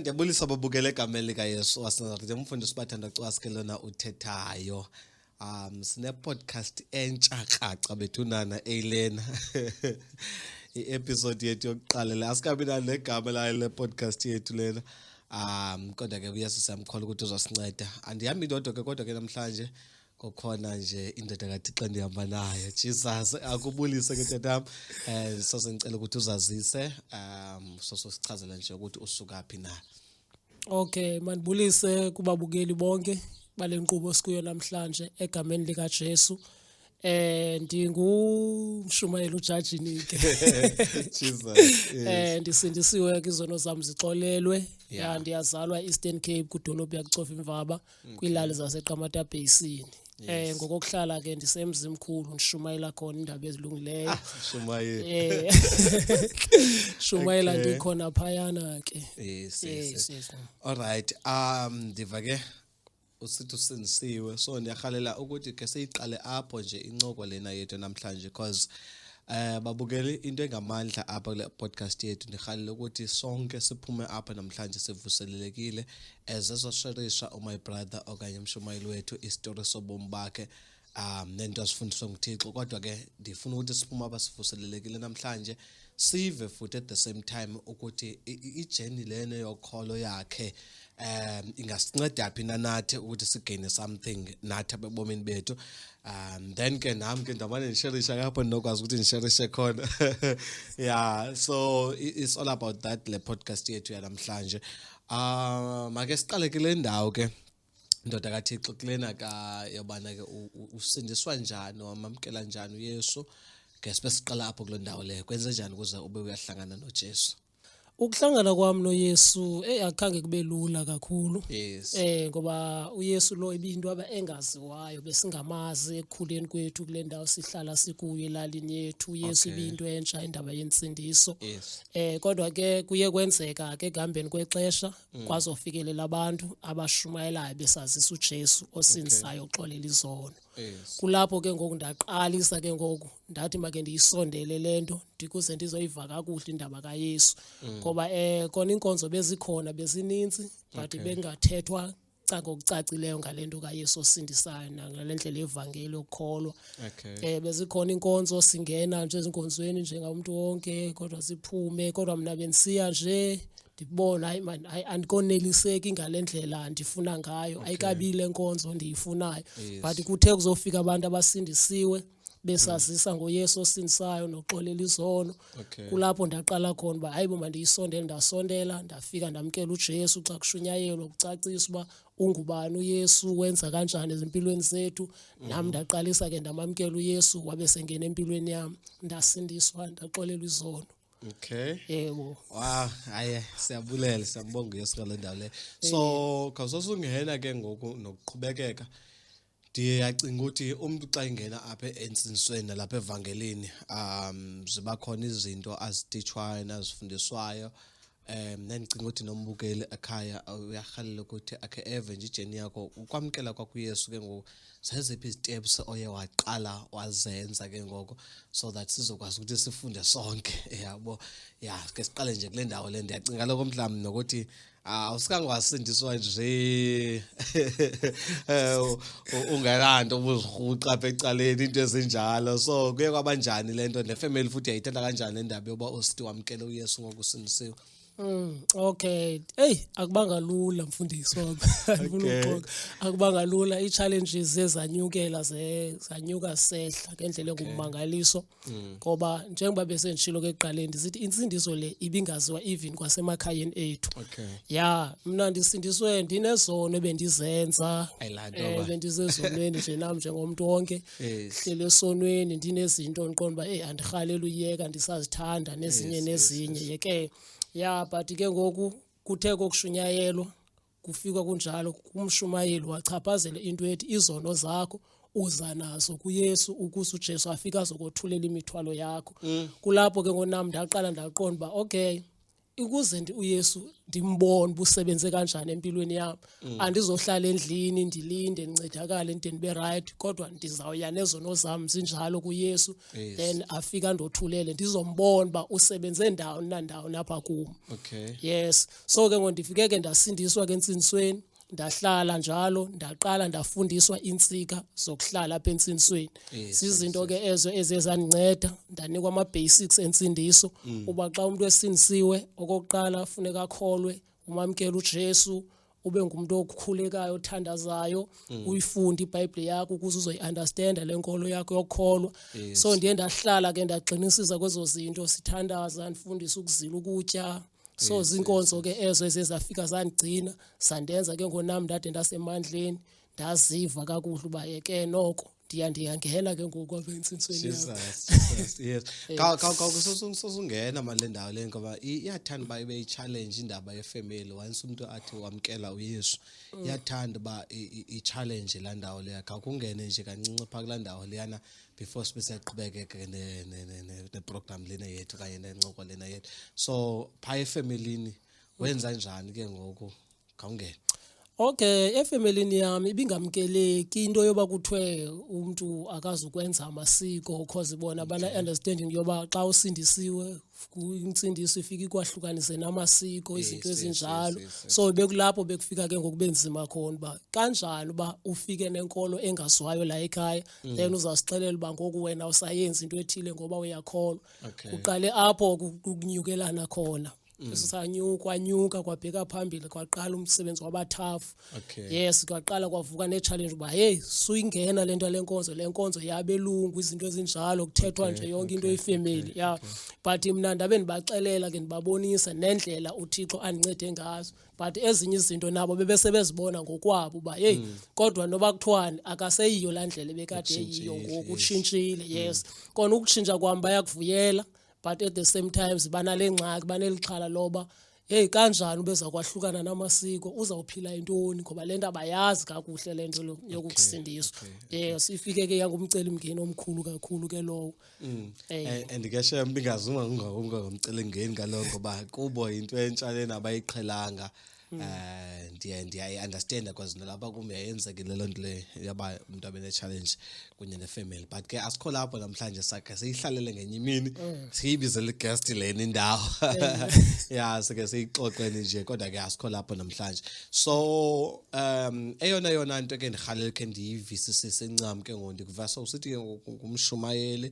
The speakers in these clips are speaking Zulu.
Ndiyabulisa babukele egameni likaYesu waseNazaretha. Ndiyamfundisa ubathanda cwaske lona uthethayo. Sine podcast entsha kraca bethunana Elena. I-episode yethu yokuqala la asikabi negama la le podcast yethu lena. Kodwa ke uyesu siyamkholwa ukuthi uzosinceda. Andihambi ndodwa ke kodwa ke namhlanje kokhona nje indoda kaThixo ndihamba nayo. Jesus akubulise ke tatam. Sasengicela ukuthi uzazise sosichazela nje ukuthi usuka phi na. Okay, manibulise kubabukeli bonke balenkqubo sikuyo namhlanje egameni lika Jesu. Ndingumshumayeli uJajini ke. Jesus. Ndisindisiwe ke izono zami zixolelwe. Ndiyazalwa Eastern Cape kudolophu yakucofa imvaba kwilali zaseQamata Basin. Ngokokuhlala ke ndisemzimkhulu ndishumayela khona indaba ezilungileyo. Shumayela. Shumayela ndikhona phayana ke. Yes. All right. Ndiva ke usithi usindisiwe, so ndiyahalela ukuthi ke siyiqale apho nje incoko lena yethu namhlanje because babukeli into engamandla apha kule podcast yethu. Ndihalela ukuthi sonke siphume apha namhlanje sivuselelekile ezizosharisha my brother okanye umshumayeli wethu istory sobomi bakhe nento asifundiswa nguThixo. Kodwa ke ndifuna ukuthi siphume apha sivuselelekile namhlanje sive futhi at the same time ukuthi ijourney lena yokholo yakhe ingasinceda phi nathi ukuthi sigain something nathi abebomini bethu. Then ke nami ke ndamane ndisharisha lapho ndinokwazi ukuthi ndisharishe khona. Yeah, so it's all about that le podcast yethu yanamhlanje. Make siqale ke le ndawo ke ndoda kaThixo kulena ka yobana ke usindiswa njani wamamkela njani uYesu. Ke siqala apho kulo ndawo le kwenze njani ukuze ube uyahlangana noJesu. Ukuhlangana kwami noYesu akhange kube lula kakhulu. Yes. Ngoba uYesu lo ibintu aba engaziwayo besingamazi ekukhuleni kwethu kule ndawo sihlala sikuyo elalini yethu. uYesu ibintu entsha indaba yensindiso. Yes. Kodwa ke kuye kwenzeka ke ngambeni kwexesha kwazofikelela abantu abashumayelayo besazisa uJesu osindisayo oxolela izono. Yes. Kulapho ke ngoku ndaqalisa ke ngoku ndathi make ndiyisondele lento ndikuze ndizoyiva kakuhle indaba kaYesu. Ngoba kona inkonzo bezikhona bezininzi but bengathethwa ngokucacileyo ngalento kaYesu osindisayo nangalendlela evangeli yokukholwa. Bezikhona inkonzo singena nje ezinkonzweni njengamuntu wonke kodwa siphume kodwa mina bendisiya nje ndibona hayi man andikoneliseki ngalendlela ndifuna ngayo. Ayikabile enkonzo ndiyifunayo but kuthe kuzofika abantu abasindisiwe besazisa ngoYesu osindisayo noxolela izono. Kulapho ndaqala khona ba hayibo mandiyisondele ndasondela ndafika ndamkela uJesu xa kushunyayelwa ukucacisa uba ungubani uYesu wenza kanjani ezimpilweni zethu. Nami ndaqalisa ke ndamamkela uYesu wabe sengena empilweni yami ndasindiswa ndaxolela izono. Okay. Yebo. Wow, hayi siyabulela siyambonga uYesu ngale ndawo le. So khawusosungena ke ngoku nokuqhubekeka. Ndiyacinga ukuthi umuntu xa ingena apha ensindisweni lapha evangelini ziba khona izinto azititshwayo nazifundiswayo. Nendicinga ukuthi nombukeli ekhaya uyahalela ukuthi akhe eve nje ijourney yakho ukwamkela kwakho uYesu ke ngoku zeziphi steps oye waqala wazenza ke ngoku so that sizokwazi ukuthi sifunde sonke. Yabo ke siqale nje kule ndawo le. Ndiyacinga lokho mhlawumbe nokuthi awusikange wasindiswa nje ungelanto ubuzirhuqa apha ecaleni into ezinjalo. So kuye kwabanjani lento nefamily futhi yayithatha kanjani le ndaba yoba usithi wamkela uYesu ngokusindisiwe? Okay. Akubanga lula mfundisi wami. Akubanga lula. I-challenges ezanyukela zanyuka sehla ngendlela engumangaliso. Ngoba njengoba besendishilo ke eqaleni ndisithi insindiso le ibingaziwa even kwasemakhayeni ethu. Mina ndisindiswe ndinezono bendizenza. Bendizezonweni nje nami njengomuntu wonke. Hlele esonweni ndinezinto ngiqonda ba andihalela uyeka ndisazithanda nezinye yeke. But ke ngoku kuthe kokushunyayelwa kufika kunjalo kumshumayeli wachaphazela into ethi izono zakho uza nazo kuYesu ukuze uJesu afika azokothulela imithwalo yakho. Kulapho ke ngonami ndaqala ndaqonda ba okay ukuze uYesu ndimbone busebenze kanjani empilweni yami andizohlala endlini ndilinde ndincedakale ndibe right kodwa ndizawuya nezono zami zinjalo kuYesu then afika ndothulele ndizombona ba usebenze ndawo nandawo lapha kum. Yes, so ke ngondifike ke ndasindiswa ke entsinisweni ndahlala njalo ndaqala ndafundiswa insika zokuhlala apha entsinisweni. Sizinto ke ezo ezezaninceda ndanikwa ama basics ensindiso uba xa umuntu esindisiwe okokuqala funeka akholwe umamkela uJesu ube ngumuntu okukhulekayo othandazayo uyifunde iBhayibheli yakho ukuze uzoyiunderstand lenkolo yakho yokholwa. So ndiye ndahlala ke ndaqinisisa kwezo zinto sithandaza ndifundisa ukuzila ukutya. So zinkonzo ke ezo ezezafika zandigcina sandenza ke ngonami ndade ndasemandleni ndaziva kakuhle uba yeke noko ndiyangena ke ngoku apha entsinisweni yakho. Yes. Kawusungena manje ndawo le ngoba iyathanda uba ibe i-challenge indaba yefamily once umuntu athi wamkela uYesu iyathanda uba i-challenge la ndawo leya kungene nje kancinci pha kula ndawo leyana before sibesiyaqhubeka ne-program lena yethu kanye nencoko lena yethu. So pha efamilini wenza njani ke ngoku kawungene? Okay, efamilini yami ibingamkeleki into yoba kuthiwe umuntu akazukwenza amasiko because bona bana understanding yoba xa usindisiwe insindiso ifika ikwahlukanise namasiko izinto ezinjalo. So bekulapho bekufika ke ngokubenzima khona ba kanjani ba ufike nenkolo engazwayo la ekhaya then uzasixelela uba ngoku wena usayenza into ethile ngoba uyakholwa. Uqale apho ukunyukelana khona. Sanyuka kwabheka phambili kwaqala umsebenzi wabathafu. Yes, kwaqala kwavuka ne-challenge uba hey suyingena lento lenkonzo yabelungu izinto ezinjalo kuthethwa nje yonke into yefamily yeah. But mina ndabe ndibaxelela ke ndibabonisa nendlela uThixo andincede ngazo but ezinye izinto nabo bebesebezibona ngokwabo uba hey kodwa noba kuthiwani akaseyiyo la ndlela bekade yiyo ngoku utshintshile. Yes, kona ukutshintsha kwami bayakuvuyela but at the same times banalengxaki banelixhala loba hey kanjani ubeza kwahlukana namasiko uzawuphila intoni ngoba lento abayazi kakuhle lento yokusindiswa. Yes, ifike ke yangumceli mngeni omkhulu kakhulu ke lowo. And ke shem bingazuma ngomceli mngeni ngaloko ngoba kubo into entsha lena abayiqhelanga. Ndiya understand because nalapha kumeyenzekile lonto le yaba umuntu abene challenge kunye ne-family but ke asikho lapho namhlanje sakhe siyihlalele ngenye imini siyibizele guest lena indawo yeah sike siyixoxene nje kodwa ke asikho lapho namhlanje. So eyona into ke ndihalela ke ndiyivisisise encam ke ngondikuvasa usithi ke ngumshumayeli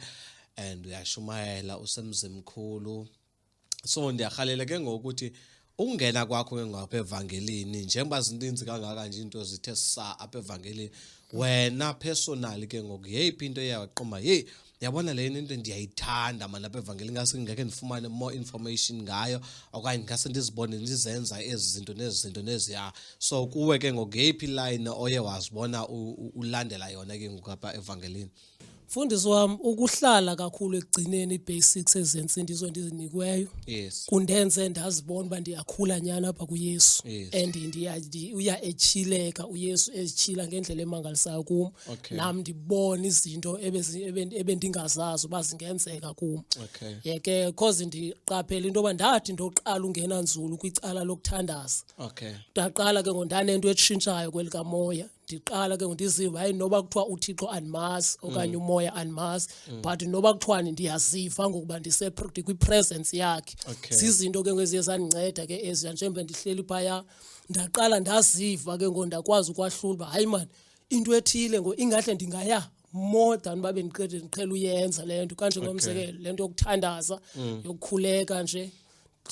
and uyashumayela usemzimkhulu. So ndiyahalela ke ngokuthi ungena kwakho ke ngapha evangelini njengoba zininzi kangaka nje into zithe sa apha evangelini wena personally ke ngoku yeyiphi into eyaqoma hey yabona le into ndiyayithanda mana apha evangelini ngase ngeke ndifumane more information ngayo okanye ngase ndizibone ndizenza ezi zinto neziya. So kuwe ke ngoku yeyiphi line oye wazibona ulandela yona ke ngoku apha evangelini? Mfundisi wami ukuhlala kakhulu ekugcineni ibasics ezensindiso ndizinikweyo kundenze ndazibona uba ndiyakhula nyana apha kuYesu and uya echileka uYesu ezithila ngendlela emangalisayo kum nami ndibona izinto ebendingazazi uba zingenzeka kum. Yeke cause ndiqaphela into yoba ndathi ndoqala ungena nzulu kwicala lokuthandaza. Ndaqala ke ngondanento etshintshayo kwelikamoya ndiqala ke ndiziva hayi noba kuthiwa uThixo animazi okanye umoya animazi but noba kuthiwani ndiyaziva ngokuba kwi-presence yakhe. Sizinto ke ngeziye zandinceda ke eziya njengoba ndihleli phaya ndaqala ndaziva ke ngondakwazi ukwahlula uba hayi man into ethile ingahle ndingaya more than babe ndiqhela uyenza le nto kanje ngomzekelo le nto yokuthandaza yokukhuleka nje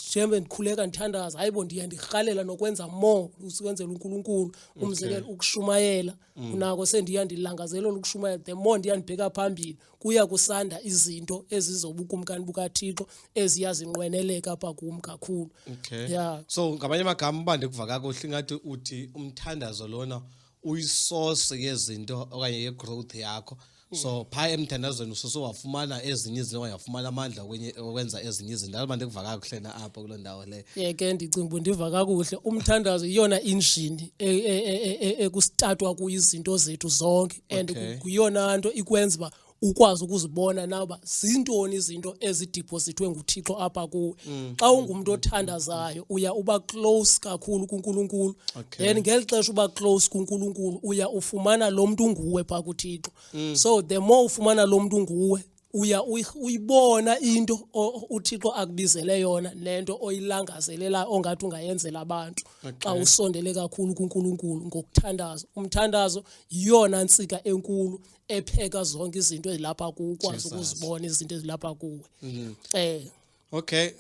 njengoba ndikhuleka ndithandaza hayibo ndiyandirhalela nokwenza more ukwenzela uNkulunkulu umzekelo ukushumayela kunako sendiya ndilangazela ukushumayela the more ndiyandibheka phambili kuya kusanda izinto ezizobukumkani bukaThixo eziyazinqweneleka apha kum kakhulu. Yeah, so ngamanye amagama uba ndikuva kakuhle ngathi uthi umthandazo lona uyisource yezinto okanye yegrowth yakho. So pha emthandazweni usuzowafumana ezinye izinto wayafumana amandla okwenza ezinye izinto alba ndikuva kakuhle na apho kuloo ndawo leyo. Yeke ndicinga uba ndiva kakuhle umthandazo iyona engine ekustatwa kuyizinto zethu zonke and kuyona nto ikwenza uba ukwazi ukuzibona naba zintoni izinto ezidepositwe nguThixo apha kuwe xa ungumuntu othandazayo uya uba close kakhulu kuNkulunkulu then ngelixesha uba close kuNkulunkulu uya ufumana lo muntu nguwe pha kuThixo so the more ufumana lo muntu nguwe uya uyibona into uThixo akubizele yona nento oyilangazelela ongathi ungayenzela abantu xa usondele kakhulu kuNkulunkulu ngokuthandaza umthandazo iyona nsika enkulu epheka zonke izinto ezilapha kuwe ukwazi ukuzibona izinto ezilapha kuwe Okay,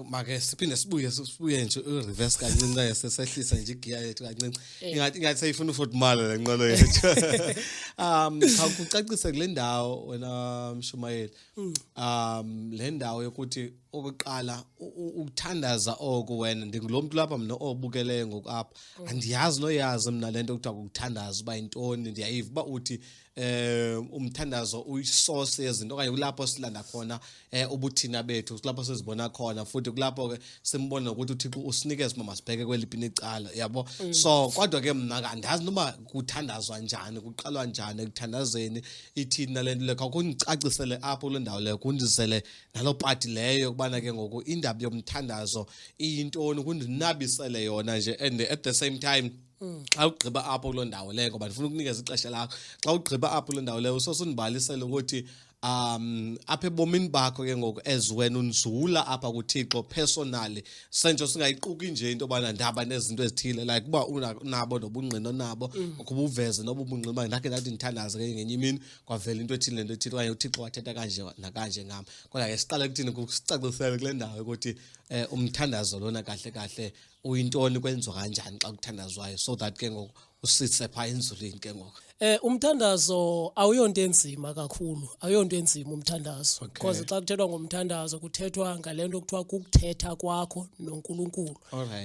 make siphinde sibuye nje reverse kancinci sesehlisa nje igiya yethu kancinci ingathi sayifuna uFootmala lenqolo yethu akucacise kule ndawo wena Mshumayeli le ndawo yokuthi okuqala ukuthandaza oku wena ndingulomuntu lapha mina obukeleyo ngokapha andiyazi noyazi mina lento ukuthiwa ukuthandaza uba intoni ndiyayiva uba uthi umthandazo uyisource yezinto okanye kulapho silanda khona ubuthina bethu kulapho sizibona khona futhi kulapho ke simbona ukuthi uThixo usinikeze mama sibheke kweliphi icala yabo so kodwa ke mina andazi noma kuthandazwa njani kuqalwa njani ekuthandazeni ithina lento lekho kundicacisele apho le ndawo leyo kundizele nalo party leyo kubana ke ngoku indaba yomthandazo iyintoni kundinabisele yona nje and at the same time xa ugqiba apho kuloo ndawo leyo ngoba ndifuna ukunikeza ixesha lakho xa ugqiba apho kuloo ndawo leyo usosundibalisele ukuthi apha ebomini bakho ke ngoku as wena unzula apha kuThixo personally senje singayiquki nje into bana ndaba nezinto ezithile like kuba unabo nobungqino nabo ukuba uveze nobubungqino ndakhe ndathi ndithandaza ke ngenye imini kwavela into ethile lento ethile okanye uThixo wathetha kanje nakanje ngami kodwa ke siqale kuthini ukusicacisela kule ndawo ukuthi umthandazo lona kahle kahle uyintoni kwenziwa kanjani xa kuthandazwayo so that ke ngoku usitse pha enzulini ke ngoku umthandazo awuyonto enzima kakhulu awuyonto enzima umthandazo because xa kuthethwa ngomthandazo kuthethwa ngalento okuthiwa kukuthetha kwakho noNkulunkulu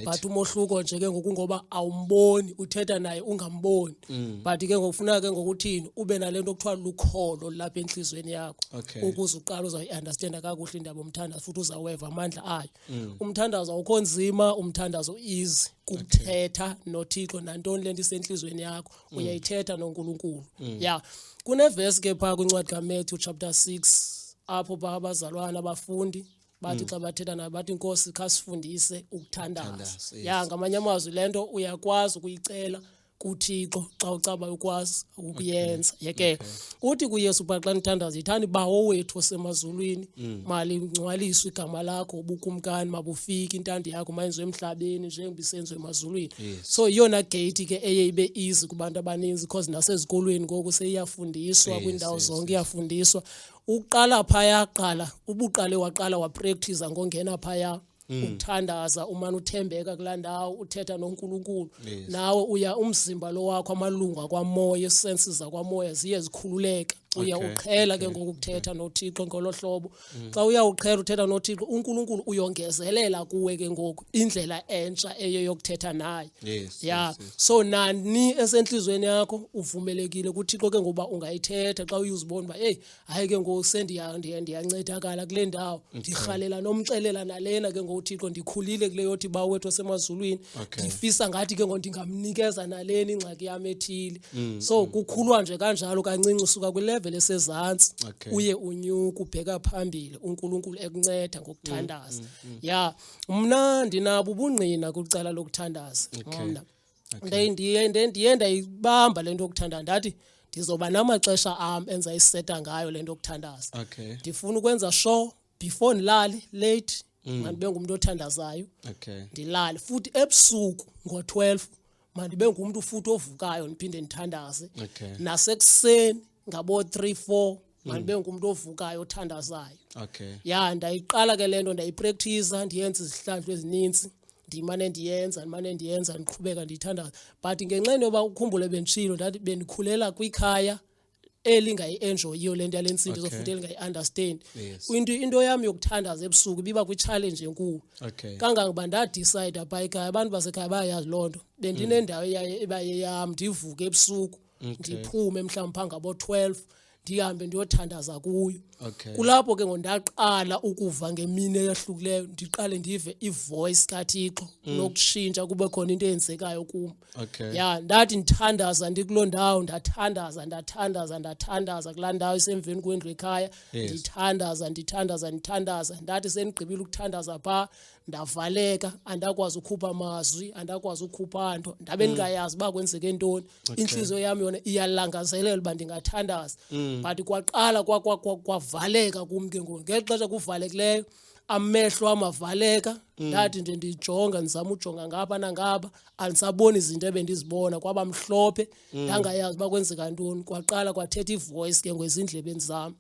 but umohluko nje ke ngoku ngoba awumboni uthetha naye ungamboni but ke ngokufuna ke ngokuthini ube nalento okuthiwa lukholo lapha enhlizweni yakho ukuze uqala uzayi-understand kakuhle indaba umthandazo futhi uzaweva amandla ayo umthandazo awukho nzima umthandazo easy kuthetha noThixo nantoni lento isenhlizweni yakho uyayithetha noNkulunkulu kuneverse ke pha kwincwadi kaMatthew chapter 6 apho abazalwana abafundi bathi xa bathetha naye bathi inkosi khasifundise ukuthandaza ngamanye amazwi lento uyakwazi ukuyicela kuThixo xa ucaba ukwazi ukuyenza yeke uthi kuYesu xa nithandaza yithani bawo wethu osemazulwini mali ngcwaliswe igama lakho ubukumkani mabufike intando yakho mayenzwe emhlabeni njengoba isenziwe emazulwini so iyona gate ke eye ibe easy kubantu abaninzi because nasezikolweni ngoku seyiyafundiswa kwindawo zonke iyafundiswa uqala phaya qala ubuqale waqala wapractice ngongena phaya ukuthandaza umane uthembeka kulandawo uthetha noNkulunkulu nawe uya umzimba lo wakho amalungu akwamoya isenses zakwamoya ziye zikhululeka uya uqhela ke ngokuthetha noThixo ngolohlobo xa uya uqhela uthetha noThixo uNkulunkulu uyongezelela kuwe ke ngoku indlela entsha eye yokuthetha naye so nani esenhlizweni yakho uvumelekile kuThixo ke ngoba ungayithetha xa uyuzibona ba hayi ke ngoku ndiyancedakala kule ndawo ndirhalela nomxelela nalena ke ngokuThixo ndikhulile kule yothi bawo wethu osemazulwini ngifisa ngathi ke ngodingamnikeza nalena ingxaki yami ethile so kukhulwa nje kanjalo kancinci usuka kwilevel esezantsi uye unyuka ubheka phambili uNkulunkulu ekunceda ngokuthandaza mna ndinabo ubungqina kucala lokuthandaza mna ndiye ndayibamba lento yokuthandaza ndathi ndizoba namaxesha am enza iseta ngayo lento yokuthandaza ndifuna ukwenza sure before ndilale late mandibe ngumuntu othandazayo ndilale futhi ebusuku ngo-12 mandibe ngumuntu futhi ovukayo ndiphinde ndithandaze nasekuseni ngabo 3-4 mandibe ngumuntu ovukayo othandazayo ndayiqala ke lento ndayipractice ndiyenza izihlandlo ezininzi ndimane ndiyenza ndiqhubeka ndiyithandaza but ngenxeni yoba ukhumbule bendishilo ndathi bendikhulela kwikhaya elingayi-enjoyiyo lento yalensimbi zofuthi elingayi-understand into yami yokuthandaza ebusuku biba kwi-challenge enkulu kangangoba ndadicide apha ekhaya abantu basekhaya bayayazi loo nto bendinendawo ebayeyam ndivuke ebusuku ndiphume mhlawumbi phaa ngabo-12 ndihambe ndiyothandaza kuyo. Okay. Kulapho ke ngondaqala ukuva ngemini eyahlukileyo ndiqale ndive ivoice kaThixo nokushintsha kube khona into eyenzekayo kum. Okay. Ya ndathi ndithandaza ndikuloo ndawo ndathandaza kulaa ndawo isemveni kwendlu ekhaya. Yes. ndithandaza ndathi sendigqibile ukuthandaza phaa ndavaleka andakwazi ukhupha amazwi andakwazi ukhupha nto ndabe ndingayazi uba kwenzeke ntoni. Inhliziyo yami yona iyalangazelela uba ndingathandaza but kwaqala kwavaleka kum ke ngoku ngexesha kuvalekileyo amehlo amavaleka ndathi nje ndijonga ndizama ujonga ngapha nangapha andisaboni izinto ebendizibona kwaba mhlophe ndangayazi uba kwenzeka ntoni. Kwaqala kwathetha ivoice ke ngezindlebeni zami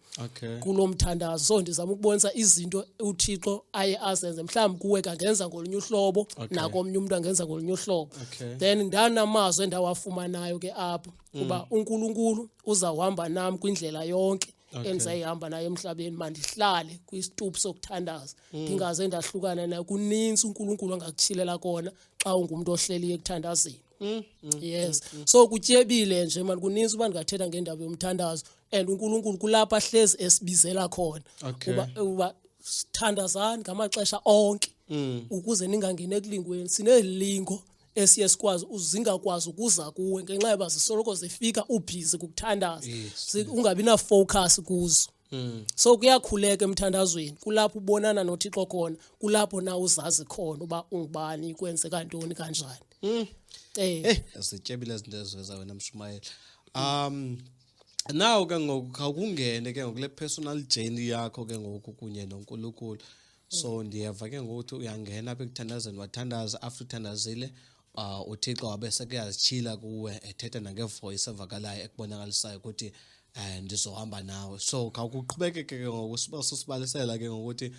kulo mthandazo. So ndizama ukubonisa izinto uThixo aye azenze mhlawumbi kuwe kangenza ngolunye uhlobo nakomnye umuntu angenza ngolunye uhlobo. Then ndanamazwi endawafumanayo ke apho kuba uNkulunkulu uzawuhamba nami kwindlela yonke endizayihamba naye emhlabeni. Mandihlale kwisitupu sokuthandaza ndingaze ndahlukana naye. Kuninzi uNkulunkulu angakutshilela kona xa ungumuntu ohleliyo ekuthandazeni. Yes. So kutyebile nje manje kuninzi uba ndingathetha ngendaba yomthandazo and uNkulunkulu kulapha ahlezi esibizela khona uba sithandazani ngamaxesha onke ukuze ningangeni ekulingweni. Sinelingo esiye sikwazi uzingakwazi ukuza kuwe ngenxa yoba zisoloko zifika ubhizi kukuthandaza. Ungabi na focus kuzo. So kuyakhuleka emthandazweni kulapho ubonana noThixo khona kulapho na uzazi khona uba ungubani kwenzeka ntoni kanjani. Sityebile izinto eziveza wena Mshumayeli. Now ke ngoku awukungene ke ngokule personal journey yakho ke ngoku kunye noNkulunkulu. So ndiyeva ke ngokuthi uyangena apha ekuthandazeni wathandaza after uthandazile uThixo wabe sekuyazitshila kuwe ethetha nangevoice evakalayo ekubonakalisayo ukuthi ndizohamba nawe. So khawuqhubekeke ke ngoku sibalisela ke ngokuthi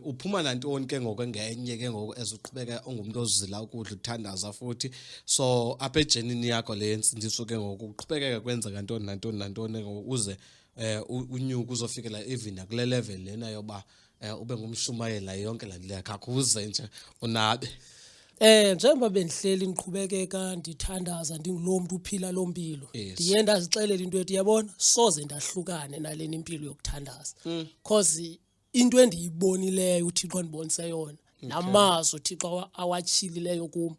uphuma nantoni ke ngoku ngenye ke ngoku ezuqhubeka ungumuntu ozila ukudla uthandaza futhi. So apha ejenini yakho le nsindiso ke ngoku uqhubekeke kwenza nantoni uze unyuka uzofikela even akule level lena yoba ube ngumshumayela yonke la ndle yakho kuze nje unabe. Njengoba bendihleli ndiqhubekeka ndithandaza ndingulo muntu uphila lo mpilo ndiye ndazixelela into ethi yabona soze ndahlukane nalena impilo yokuthandaza because into endiyibonileyo uThixo andibonise yona namazwi uThixo awatshilileyo kum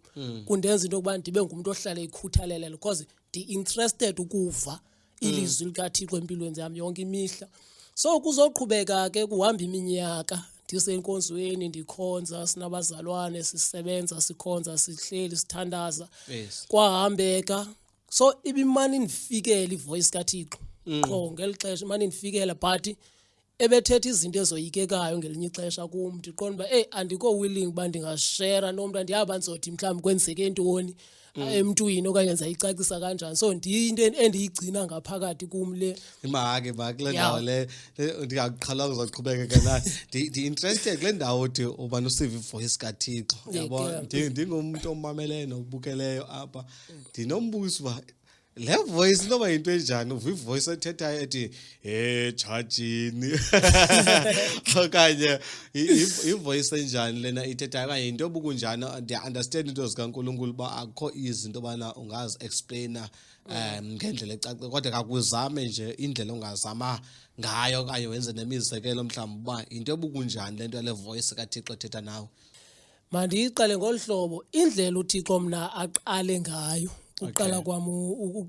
kundenza into yokuba ndibe ngumuntu ohlala ekhuthalela because ndi-interested ukuva ilizwi likaThixo empilweni yami yonke imihla. So kuzoqhubeka ke kuhamba iminyaka ndisenkonzweni ndikhonza sinabazalwane sisebenza sikhonza sihleli sithandaza kwahambeka. So ibimani ndifikele ivoice kaThixo qho ngelixesha imani ndifikela but ebethetha izinto ezoyikekayo ngelinye ixesha kum ndiqonda uba andiko willing uba ndingashare nomuntu andiyaba ndizothi mhlawumbi kwenzeke ntoni emntwini okanye ndizayicacisa kanjani. So into endiyigcina ngaphakathi kum le imake kule ndawo le ndiyaqhala ukuzoqhubekeka nayo ndi-interested kule ndawo uthi ubani usive ivoice kaThixo yabo ndingumuntu omameleyo nokubukeleyo apha ndinombuzo uba le voice noba yinto enjani uva ivoice ethethayo ethi churchini okanye ivoice enjani lena ithethayo okanye into obukunjani. Ndiya-understand into zikaNkulunkulu uba akukho izinto obana ungazi explainer ngendlela ecacile kodwa kakuzame nje indlela ongazama ngayo okanye wenze nemizekelo mhlawumbi uba into obukunjani le nto yale voice kaThixo ethetha nawe. Mandiyiqale ngolu hlobo indlela uThixo mna aqale ngayo uqala kwami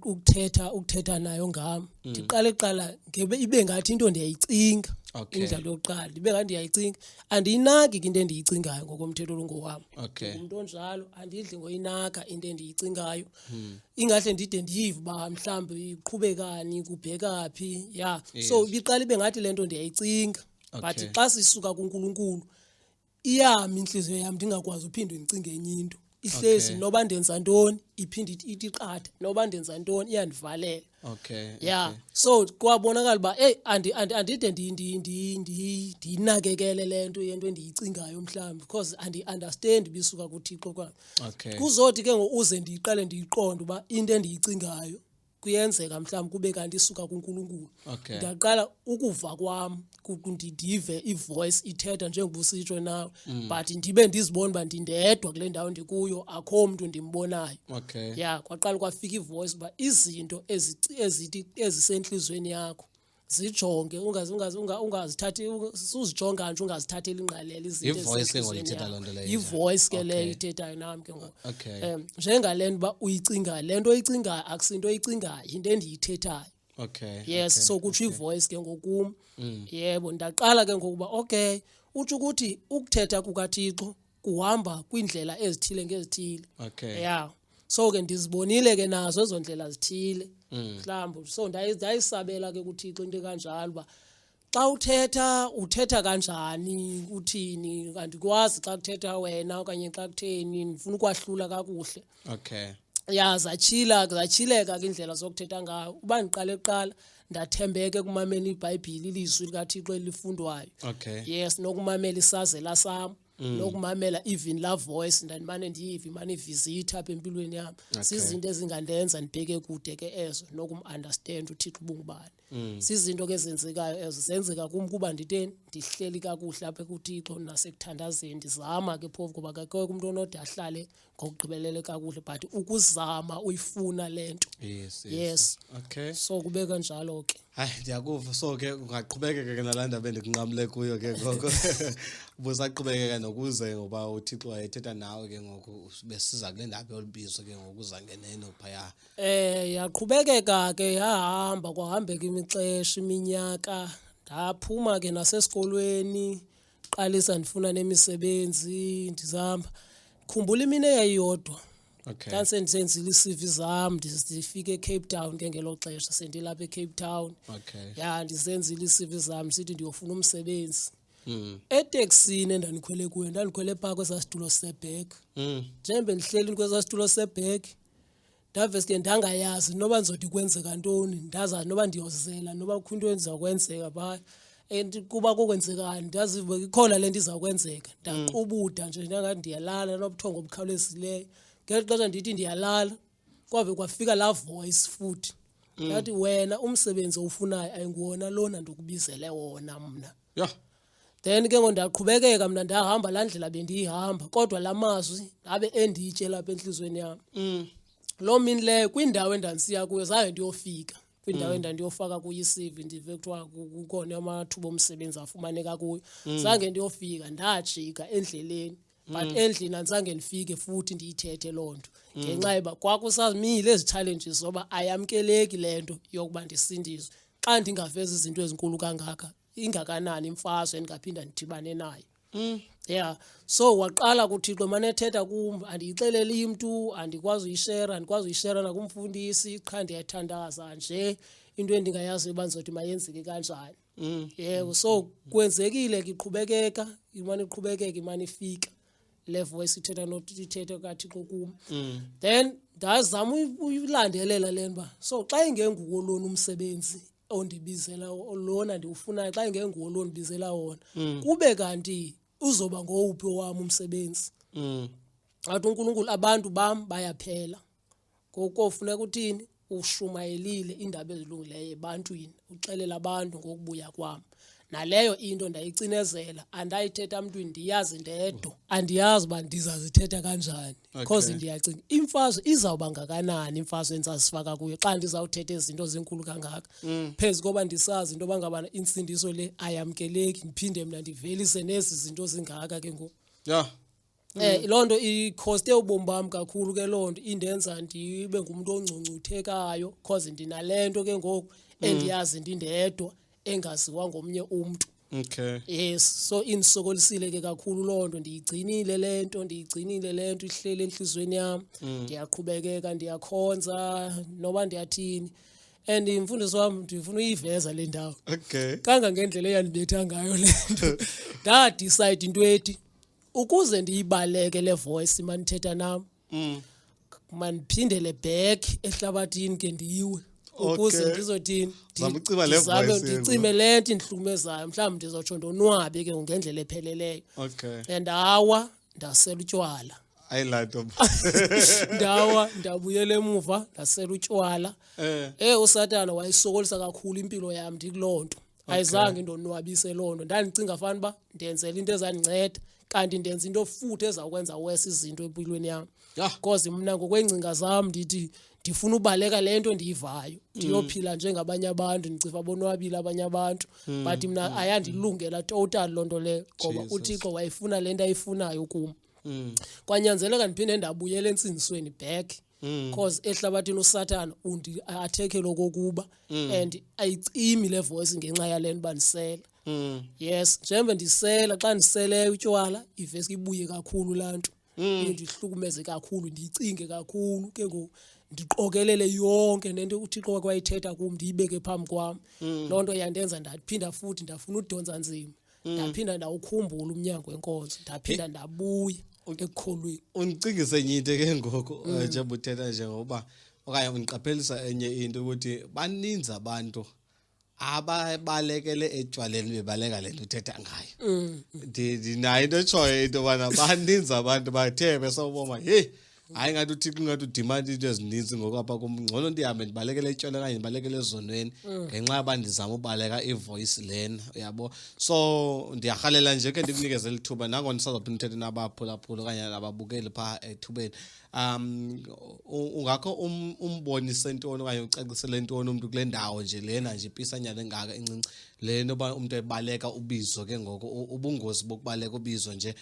ukuthetha nayo ngami ndiqale qala ngebe ibe ngathi into ndiyayicinga indlela yokuqala ibe ngathi ndiyayicinga andiyinaki into endiyicingayo ngokomthetho longowami umuntu onjalo andidli ngoyinaka into endiyicingayo ingahle ndide ndiyive uba mhlawumbi iqhubekani kubheka phi so ibiqala ibe ngathi lento ndiyayicinga but xa sisuka kuNkulunkulu iyami inhliziyo yami ndingakwazi uphinde ndicinge enye into ihlezi noba ndenza ntoni iphinde ithi qatha noba ndenza ntoni iyandivalela. So kwabonakala uba andide ndiyinakekele le nto yento endiyicingayo mhlawumbi because andi-understand bisuka kuThixo kwami. Kuzothi ke ngoku uze ndiyiqale ndiyiqonde uba into endiyicingayo kuyenzeka mhlawumbe kube kanti isuka kuNkulunkulu Okay. ndaqala ukuva kwami ndive ivoice ithetha njengoba usitsho nawe but ndibe ndizibona uba ndindedwa kule ndawo ndikuyo akho mntu ndimbonayo. Okay. Ya kwaqala kwafika ivoice uba izinto ezisenhlizweni yakho zijonge ungazithathi uzijonga nje ungazithatheli ingqalelo izinto Ivoice ke ngoku ithetha loo nto leyo. ivoice ke leyo ithethayo nami ke ngoku Okay. njengalento uba uyicinga lento oyicingayo akusinto oyicingayo into endiyithethayo. Okay. Yes, so kutsho ivoice ke ngokum. Yebo, ndaqala ke ngokuba okay, utsho ukuthi ukuthetha kukaThixo kuhamba kwindlela ezithile ngezithile. Okay. Yeah. So ke ndizibonile ke nazo ezo ndlela zithile. Mhlawumbe so ndayisabela ke kuThixo into kanjalo ba xa uthetha kanjani uthini andikwazi xa kuthetha wena okanye xa kutheni ndifuna ukwahlula kakuhle. Okay. Ya zachileka ke indlela zokuthetha ngayo uba ndiqale kuqala ndathembeke kumamela iBhayibhile ilizwi likaThixo elifundwayo. Okay. Yes, nokumamela isazela sam nokumamela even la voice ndandimane ndiyiva imane ivisitha apha empilweni yami. Sizinto ezingandenza ndibheke kude ke ezo nokumunderstand uThixo ubungubani. Sizinto ke ezenzekayo ezo zenzeka kum kuba ndihleli kakuhle apha kuThixo nasekuthandazeni ndizama ke phofu kuba akekho umuntu onode ahlale ngokugqibelele kakuhle but ukuzama uyifuna lento. Yes. Okay. So kube kanjalo ke. Hayi ndiyakuva so ke ungaqhubekeka ke nalanda bendikunqamle kuyo ke ngoko. Ubusaqhubekeka nokuze ngoba uThixo wayethetha nawe ke ngoku besiza kule ndaba yolibizo ke ngokuza ngeneno phaya. Yaqhubekeka ke yahamba kwahambeka imixesha iminyaka ndaphuma ke nasesikolweni qalisa ndifuna nemisebenzi ndizihamba. Khumbula imini eyayiyodwa. Okay. Kanti senzile iCV zami ndifike eCape Town ke ngelo xesha sendilapha eCape Town. Okay. Ya ndizenzile iCV zami sithi ndiyofuna umsebenzi. Eteksini endanikhwele kuyo ndanikhwele phaa kwesasitulo sebhek. Njengoba ndihleli kwesasitulo sebhek ndaveske ndangayazi noba ndizothi kwenzeka ntoni ndazazi noba ndiyozela noba kukho into endizakwenzeka phaa kuba kokwenzekani ndaziva ikhona lento izakwenzeka ndaqubuda nje ndangathi ndiyalala nobuthongo obukhawulezileyo. Ngeli xesha ndithi ndiyalala kwave kwafika la voice futhi ngathi wena umsebenzi owufunayo ayinguwona lona ndikubizele wona mna. Yeah. Then ke ngondaqhubekeka mna ndahamba la ndlela bendiyihamba kodwa lamazwi ngabe enditshe lapha enhlizweni yami. Lo mini leyo kwindawo endandisiya kuyo zange ndiyofika kwindawo endandiyofaka kuyo iCV ndive kuthiwa kukhona amathuba omsebenzi afumaneka kuyo. Zange ndiyofika ndajika endleleni but endlini andizange ndifike futhi ndiyithethe loo nto ngenxa yoba kwakusamile ezi challenges zoba ayamkeleki le nto yokuba ndisindizwe xa ndingavezi izinto ezinkulu kangaka ingakanani imfazwe endingaphinda ndidibane nayo. Yeah, so waqala kuThixo manethetha kum andiyixeleli mntu andikwazi uyishare nakumfundisi qha ndiyathandaza nje into endingayazi uba ndizothi mayenzeke kanjani. Yebo, so kwenzekile ke iqhubekeka imane ifika le voice ithetha kaThixo kum. Then ndazama uyilandelela lena so xa ingenguwo lona umsebenzi ondibizela lona ndiwufunayo xa ingenguwo lona ndibizela wona kube kanti uzoba ngowuphi wami umsebenzi. Athi uNkulunkulu abantu bam bayaphela ngoko kufuneka uthini ushumayelile indaba ezilungileyo ebantwini uxelela abantu ngokubuya kwami. Naleyo into ndayicinezela andayithetha emntwini ndiyazi ndedwa andiyazi uba ndizazithetha kanjani because ndiyacinga imfazwe izawuba ngakanani imfazwe endizazifaka kuyo xa ndizawuthetha izinto ezinkulu kangaka phezu koba ndisazi into yoba ngabana insindiso le ayamkeleki ndiphinde mna ndivelise nezi zinto zingaka ke ngoku. Yeah. Loo nto ikhoste ubomi bam kakhulu ke loo nto indenza ndibe ngumntu ongcungcuthekayo because ndinalento ke ngoku endiyazi ndindedwa engaziwa ngomnye umuntu. Okay. Yes, so insokolisile ke kakhulu loo nto ndiyigcinile lento ihlele enhlizweni yami. Ndiyaqhubekeka ndiyakhonza noba ndiyathini and imfundiso wami ndifuna uyiveza le ndawo. Okay. Kanga ngendlela eyandibetha ngayo lento ndadecide into ethi ukuze ndiyibaleke le voice manithetha nami maniphindele back ehlabathini ke ndiyiwe ukuze ndizothini ndicime le nto indihlukumezayo mhlawumbe ndizotsho ndonwabe ke ngendlela epheleleyo. Okay. And awa ndasela utywala ayilanto ndabuyela emuva ndasela utshwala uSathana wayisokolisa kakhulu impilo yami ndikulonto ayizange ndonwabise lonto ndandicinga fanele ba ndenzela into ezandinceda kanti ndenza into futhi ezakwenza wese izinto empilweni yami because mina ngokwengcinga zami ndithi ndifuna ubaleka lento ndiyivayo ndiyophila njengabanye abantu ndicifa bonwabile abanye abantu but mina ayandilungela total lonto le ngoba uThixo wayefuna lento ayifunayo kum kwanyanzeleka ndiphinde ndabuyela entsindisweni back because ehlabathini uSathana athekelo kokuba and ayicimi le voice ngenxa yalento banisela yes njengoba ndisela xa ndisele utywala ivesi ibuye kakhulu lanto ndihlukumeze kakhulu ndicinge kakhulu ke ngoku ndiqokelele yonke nento uThixo kwayithetha kum ndiyibeke phambi kwami lonto yandenza ndaphinda futhi ndafuna udonsa nzima ndaphinda ndawukhumbula umnyango wenkonzo ndaphinda ndabuya ekukholweni unicingise nyinte ke ngoku njengoba uthetha njengoba okanye uniqaphelisa enye into ukuthi baninzi abantu ababalekele etshwaleni bebaleka lento uthetha ngayo ndinayo into etshoyo into bana baninzi abantu bathe besawuboma hey hayi ngathi uThixo ngathi udemand into ezininzi ngokwapha kumngcono ndihambe ndibalekele etshwala kanye ndibalekele ezonweni ngenxa yaba ndizama ubaleka ivoice lena uyabo so ndiyahalela nje ke ndikunikeze lithuba nangona sizophinda uthethe nabaphulaphula kanye nababukeli pha ethubeni ungakho umbonise intoni okanye ucacisele intoni umuntu kule ndawo nje lena nje ipisanyana engaka encinci lento ba umuntu ebaleka ubizo ke ngoko ubungozi bokubaleka ubizo nje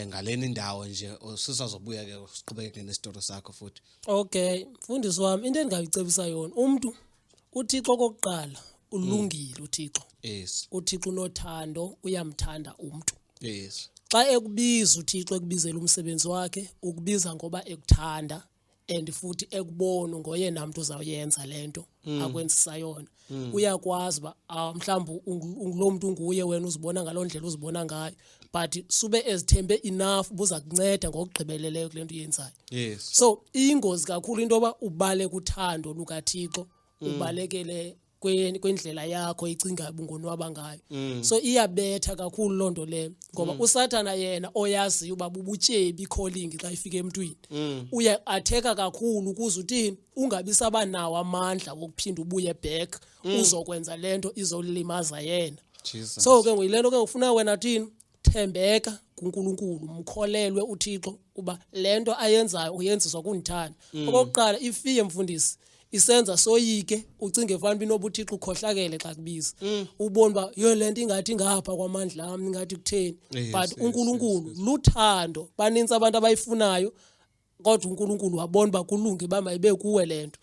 ngalena indawo nje sisazobuya ke siqhubeke ngestory sakho futhi okay mfundisi wami into engayicebisa yona umuntu uThixo kokuqala ulungile uThixo yes uThixo unothando uyamthanda umuntu yes xa ekubiza uThixo ekubizela umsebenzi wakhe ukubiza ngoba ekuthanda and futhi ekubona ngoyena umuntu uzawuyenza lento akwenzisa yona uyakwazi ba mhlawumbe lo muntu unguye wena uzibona ngalondlela uzibona ngayo but sube ezithembe enough buza kunceda ngokugqibeleleyo kulento uyenzayo yes so ingozi kakhulu into ba ubale kuthando lukaThixo ubalekele kwendlela yakho icinga bungonwaba ngayo so iyabetha kakhulu lonto le ngoba uSathana yena oyaziyo uba bubutyebi calling xa ifika emntwini uya atheka kakhulu ukuze uthini ungabi sabanawo amandla wokuphinda ubuye back uzokwenza lento izolimaza yena so ke nguyilento ke ufuna wena thini thembeka kuNkulunkulu umkholelwe uThixo uba lento ayenzayo uyenziswa kunithanda okokuqala ifiye mfundisi isenza soyike ucinge fanele inobuThixo ukhohlakele xa kubiza ubone ba yo lento ingathi ngapha kwamandla ami ingathi kutheni but uNkulunkulu luthando baninzi abantu abayifunayo kodwa uNkulunkulu wabona bakulunge bamayibe kuwe lento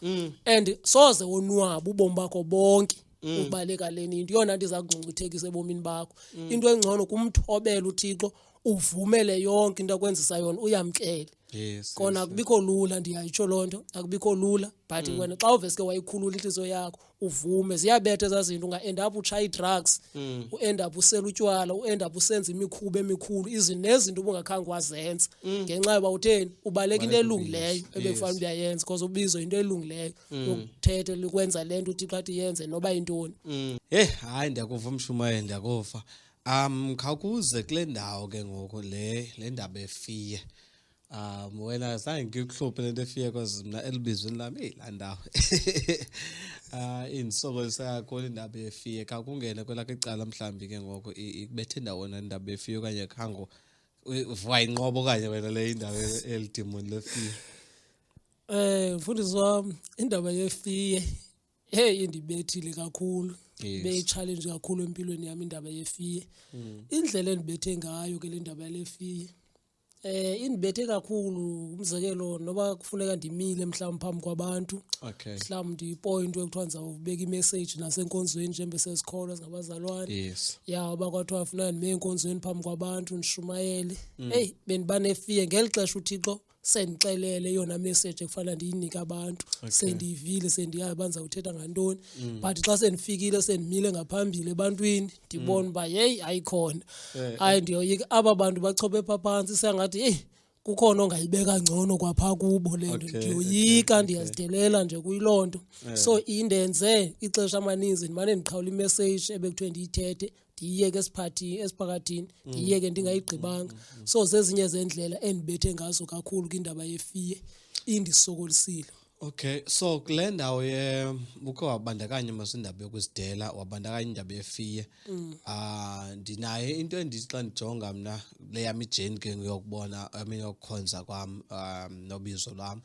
and soze wonwaba ubomi bakho bonke ubaleka leni into yona ndiza kungcungcuthekisa ebomini bakho into engcono kumthobela uThixo uvumele yonke into akwenzisa yona uyamkele yes kona akubikho lula ndiyayitsho lonto akubikho lula but wena xa uveske wayikhulula inhliziyo yakho uvume ziyabetha ezazinto unga-end up utshaya drugs u-end up usela utywala u-end up usenza imikhuba emikhulu nezinto ubungakhange wazenza ngenxa yoba utheni ubaleka into elungileyo ebekufanele uyayenza because ubizo into elungileyo yokuthetha likwenza lento uThixo athi yenze noba yintoni hayi ndiyakuva umshumayeli ndiyakuva khawukuze kule ndawo ke ngoku le ndaba efiye wena zange ngikuhluphe lento efiye because mina elibizweni lami la ndawo insokolisa kakhulu indaba efiye kakungena kwelakhe icala mhlambi ke ngoku ikubethe ndawona indaba efiye okanye khango uvuka inqobo kanye wena le indaba elidimoni lefiye mfundisi wami indaba yefiye indibethile kakhulu beyi-challenge kakhulu empilweni yami indaba yefiye indlela endibethe ngayo ke le ndaba lefiye indibethe kakhulu umzekelo noba kufuneka ndimile mhlawumbe phambi kwabantu mhlawumbe ndiyipoint ekuthiwa ndizawubeka imessage nasenkonzweni njengoba sesikholwa singabazalwane oba kwathiwa funeka ndime enkonzweni phambi kwabantu ndishumayele bendiba nefiye ngeli xesha uThixo sendixelele yona message ekufanele ndiyinike abantu sendiyivile sendiyazi banizawuthetha ngantoni but xa sendifikile sendimile ngaphambili ebantwini ndibona uba ayikhona hayi ndiyoyika aba bantu bachophe pha phantsi sengathi kukhona ongayibeka ngcono kwapha kubo lento ndiyoyika ndiyazidelela nje kuyilonto so indenze ixesha amaninzi ndimane ndiqhawula imessage ebekuthiwe ndiyithethe ndiyiyeke esiphakathini ndiyiyeke ndingayigqibanga. So zezinye zendlela endibethe ngazo kakhulu kwindaba yefiye indisokolisile. Okay, so kule ndawo ukho wabandakanya masindaba yokuzidela, wabandakanya indaba yefiye. Ndinaye into endithi xa ndijonga mna le yami ijeni ke ngiyokubona yokukhonza kwam nobizo lwam.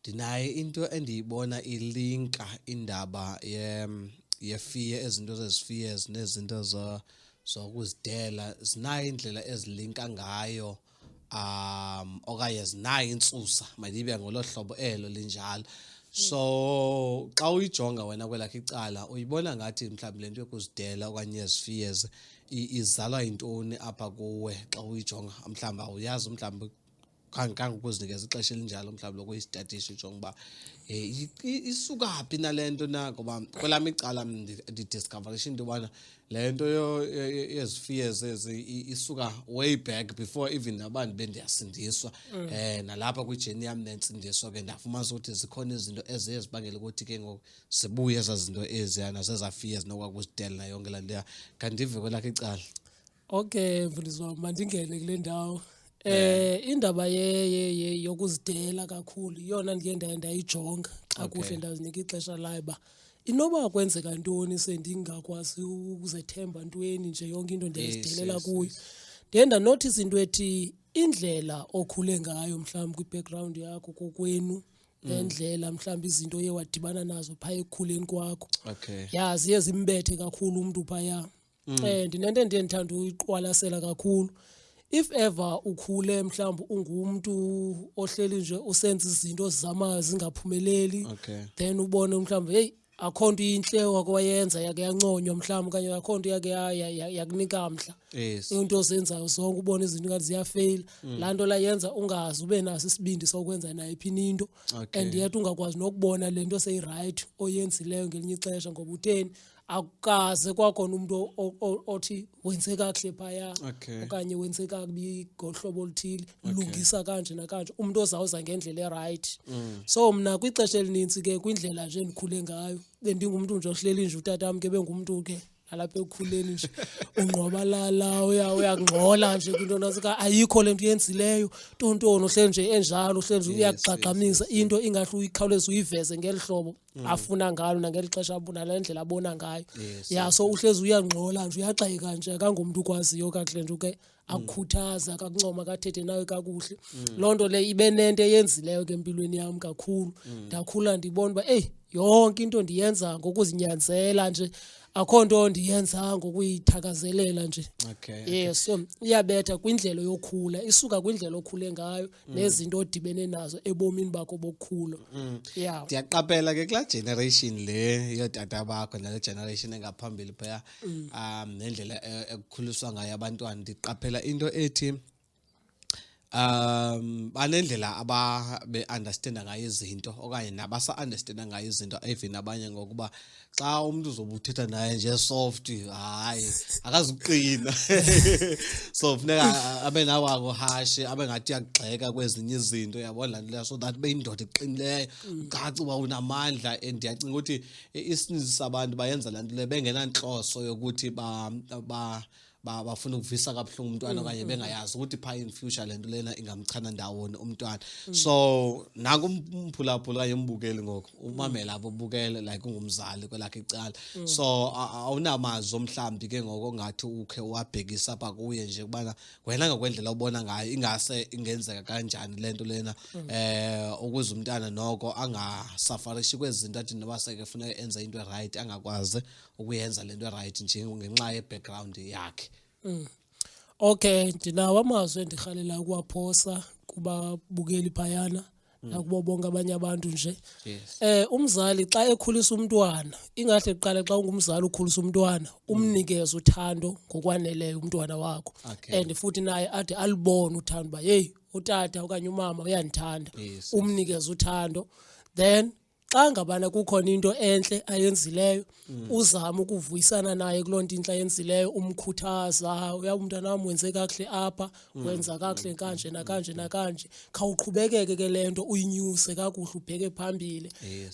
Ndinaye into endiyibona ilinka indaba yefiye, ezinto zezifiye nezinto zokuzidela zinayo indlela ezilinka ngayo. Okanye zinayo insusa mayibe ngolo hlobo elo linjalo. So xa uyijonga wena kwelakhe icala uyibona ngathi mhlawumbe lento yokuzidela okanye yezifiye izalwa yintoni apha kuwe xa uyijonga mhlawumbe awuyazi mhlawumbe kanganga ukuzinikeza ixesha elinjalo mhlawumbe lokuyistadisha ujonga uba isuka phi nalento na, ngoba kwelami icala ndidiscoverisha into yobana le nto yezifiye isuka way back before even nabantu bendiyasindiswa. Nalapha kwijeni yam nentsindiswa ke ndafumanisa ukuthi zikhona izinto eziye zibangele ukuthi ke ngoku zibuye ezaa zinto eziyana zezafiye zinokwakusidela nayo yonke laa nto. Kandive kwelakhe icala. Okay, mfundisi wam, mandingene kule ndawo. Indaba yokuzidela kakhulu yona ndiye ndayijonga kakuhle ndazinika ixesha layo ba inoba kwenzeka ntoni sendingakwazi ukuzethemba ntweni nje yonke into ndiyazidelela kuyo. Ndiye ndanotice into ethi indlela okhule ngayo mhlawumbi kwi-background yakho kokwenu nendlela mhlawumbi izinto oye wadibana nazo phaya ekukhuleni kwakho. Ziye zimbethe kakhulu umntu phaya. Ndinento ndiye ndithanda uyiqwalasela kakhulu. If ever ukhule mhlawumbe ungumntu ohleli nje usenza izinto zizamayo zingaphumeleli, then ubone mhlawumbe hey akho nto inhle wakwayenza yake yanconywa mhlawumbe kanye akho nto yake yakunika amhla. Into ozenzayo zonke ubone izinto ngathi ziyafail. Laa nto la yenza ungazi ube naso isibindi sokwenza nayiphi into. And yet ungakwazi nokubona le nto seyirayithi oyenzileyo ngelinye ixesha ngoba utheni akukaze kwakhona umuntu othi wenze kakuhle phaya okanye wenze kakubi ngohlobo oluthile lungisa kanje nakanje, umuntu ozawuza ngendlela eright. So mna kwixesha elininzi ke kwindlela nje endikhule ngayo bendingumuntu nje ohleli nje utatam ke bengumuntu ke alapha ekukhuleni nje ungqwabalala uyakungxola nje kwinto nasika ayikho lento yenzileyo tontono ohleli nje enjalo ohleli nje uyaqaqamisa into ingahle uyikhawuleze uyiveze ngelihlobo afuna ngalo nangeli xesha abona le ndlela abona ngayo. So uhlezi uyangxola nje uyaxeka nje akangomuntu ukwaziyo kakuhle nje ke akukhuthaza akakuncoma akathethe nawe kakuhle. Loo nto le ibe nento eyenzileyo ke empilweni yami kakhulu. Ndakhula ndibona uba yonke into ndiyenza ngokuzinyanzela nje, akho nto ndiyenza ngokuyithakazelela nje. So iyabetha kwindlela yokhula, isuka kwindlela okhule ngayo nezinto odibene nazo ebomini bakho bokukhula. Ndiyaqaphela ke kulaa generation le yootata bakho nale generation engaphambili phaya nendlela ekukhuliswa ngayo abantwana, ndiqaphela into ethi banendlela ababe-understanda ngayo izinto okanye nabasa-understanda ngayo izinto even abanye ngokuba xa umuntu uzobe uthetha naye nje soft hayi akazuqina. So funeka abe nawako hashe abe ngathi uyagxeka kwezinye izinto, yabona laa nto leyo, so that beyindoda eqinileyo ucace uba unamandla. And ndiyacinga ukuthi isininzi sabantu bayenza laa nto leyo bengenanhloso yokuthi bafuna ukuvisa kabuhlungu umntwana okanye bengayazi ukuthi pha in future le nto lena ingamchana ndawoni umntwana. So nanku umphulaphula okanye umbukeli ngoku umamela apho ubukele like ungumzali kwelakhe icala. So awunamazi omhlambi ke ngoku ongathi ukhe wabhekisa apha kuye nje kubana wena ngokwendlela ubona ngayo ingase ingenzeka kanjani le nto lena ukuze umntana noko angasafarishi kwezi zinto athi noba seke funeka enze into right angakwazi ukuyenza le nto right nje ngenxa ye-background yakhe. Okay, ndinawo amazwi endirhalela ukuwaphosa kubabukeli phayana nakubo bonke abanye abantu nje. Umzali xa ekhulisa umntwana ingahle kuqala xa ungumzali ukhulisa umntwana umnikeze uthando ngokwaneleyo umntwana wakho. And futhi naye ade alibone uthando ba hey utata okanye umama uyandithanda, umnikeze uthando. Then xa ngabana kukhona into enhle ayenzileyo uzama ukuvuyisana naye kuloo nto intle ayenzileyo, umkhuthaza, uyaba umntana wami wenze kakuhle apha, wenza kakuhle kanje nakanje nakanje, khawuqhubekeke ke le nto uyinyuse kakuhle ubheke phambili.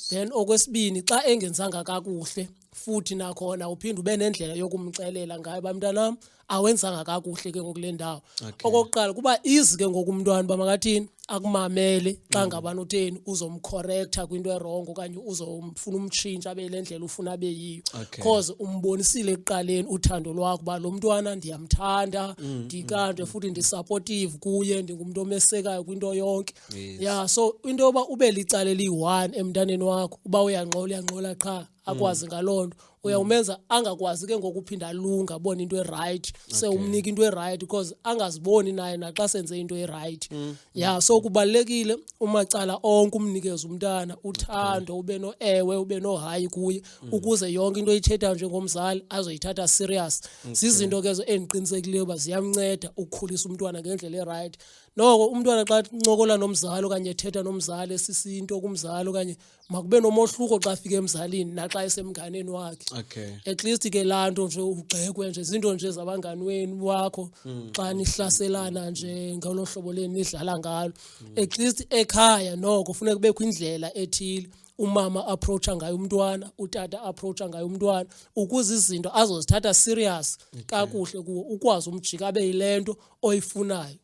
Then okwesibini xa engenzanga kakuhle futhi nakhona uphinde ube nendlela yokumcelela ngayo bamntanami awenzanga kakuhle ke ngokule ndawo. Okokuqala kuba easy ke ngokumntwana bamakathini akumamele xa ngabani utheni uzomcorrecta kwinto errong okanye uzomfuna umtshintsha abe le ndlela ufuna abe yiyo because umbonisile ekuqaleni uthando lwakho ba lo mntwana ndiyamthanda ndikanti futhi ndisupportive kuye ndingumuntu omesekayo kwinto yonke. Yeah, so into yoba ube licala eli-1 emntaneni wakho uba uyanqola qha akwazi ngalonto uyawumenza angakwazi ke ngokuphinda alunga abone into eright umnika into eright because angaziboni naye naxa senze into eright. Yeah, so kubalekile umacala onke umnikeze umntana uthando ube no ewe ube no hayi kuye ukuze yonke into oyithetha njengomzali azoyithatha serious. Sizinto ke zo endiqinisekileyo ba ziyamnceda ukukhulisa umntwana ngendlela eright. Noko umntwana xa ncokola nomzali okanye ethetha nomzali esisinto kumzali okanye makube nomohluko xa afika emzalini naxa esemnganeni wakhe. At least ke lanto nje ugxekwe nje izinto nje zabanganweni wakho xa nihlaselana nje ngalo hlobo leni nidlala ngalo. At least ekhaya noko kufuneka kubekho indlela ethile umama approacha ngayo umntwana utata approacha ngayo umntwana ukuze izinto azozithatha serious kakuhle kuwo ukwazi umjika abe yilento oyifunayo.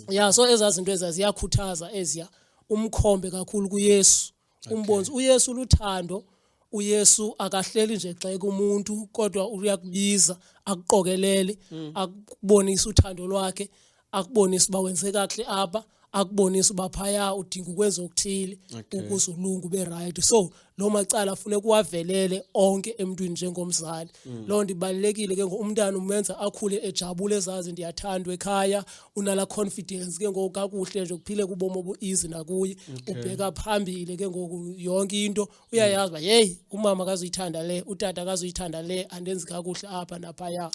Yeah, so ezazinto ezaziyakhuthaza eziya umkhombe kakhulu kuYesu. Umbonzi uYesu luthando. uYesu akahleli nje xeke umuntu kodwa uyakubiza akuqokelele akubonisa uthando lwakhe akubonisa uba wenze kahle apha akubonisa uba phaya udinga ukwenza okuthile ukuze ulungu be right. So lo macala afune kuwavelele onke emntwini njengomzali. Lo ndibalekile ke ngomntana umenza akhule ejabule ezazi ndiyathandwa ekhaya unala confidence ke ngokakuhle nje kuphile kubomo obu easy nakuye ubheka phambili ke ngoku yonke into uyayazi ba hey umama akazuyithanda le utata akazuyithanda le andenzi kakuhle apha naphaya.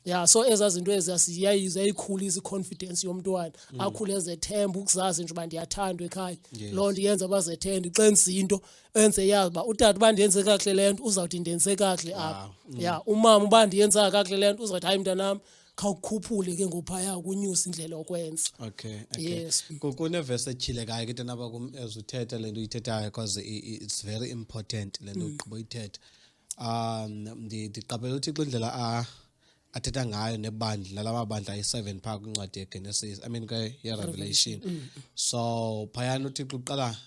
Yeah, so ezazinto ezasiyayiza ikhulisa iconfidence yomntwana akhule ezethemba ukuzazi nje uba ndiyathandwa ekhaya. Lo nto yenza bazethemba xenza into enze yazi ba utata uba ndiyenze kakuhle lento uzawuthi ndenze kakuhle apha. Yeah, umama uba ndiyenza kakuhle lento uzawuthi hayi mntanami khawukhuphule ke ngophaya ukunyusa indlela okwenza. Yes. Kuneverse ethile kaye ke naba ezuthetha lento uyithethayo because it's very important lento uqhubeka uyithetha. Ndiqaphela ukuthi indlela athetha ngayo nebandla lamabandla ay7 pha kwincwadi yeGenesis ke yeRevelation. So phayana uThixo uqala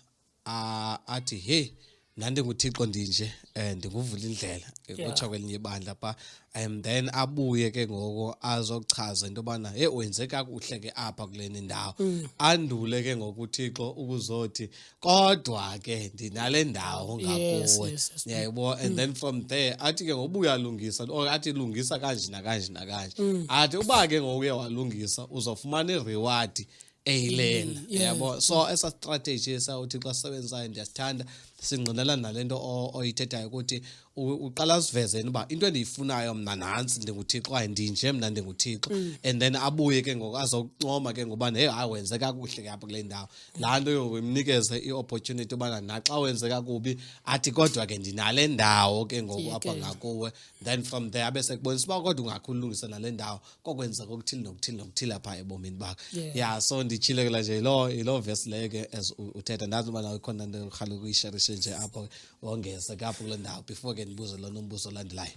athi hey nandi nguThixo ndinje ndinguvula indlela kutsha kwelinye ibandla pha and then abuye ke ngoko azochaza into bana hey wenze kakuhle ke apha kuleni ndawo andule ke ngokuThixo ukuzothi kodwa ke ndinale ndawo ngakuwe yebo. And then from there athi ke ngobuya lungisa or athi lungisa kanje nakanje nakanje athi uba ke ngokuye walungisa uzofumana ireward eyilena yabo. So esa strategy esawuthi xa sisebenzayo ndiyasithanda singqinelana nalento oyithethayo ukuthi uqala sivezeni uba into endiyifunayo mina nansi ndinguThixo ayindinje mina ndinguThixo and then abuye ke ngoku azokuncoma ke ngoba hey hayi wenze kakuhle apha kule ndawo laa nto yomnikeze i-opportunity ubana naxa wenze kakubi athi kodwa ke ndinale ndawo ke ngoku apha ngakuwe. Then from there abe sekubonisa uba kodwa ungakhulungisa nale ndawo kokwenza kokuthile nokuthile nokuthile apha ebomini bakho. Yeah, so ndichilekela nje yilo verse leyo ke as uthetha ndazi uba nawe khona nto urhale ukuyisharishe nje apho wongeza kapho kule ndawo before ke ndibuze lo nombuzo olandelayo.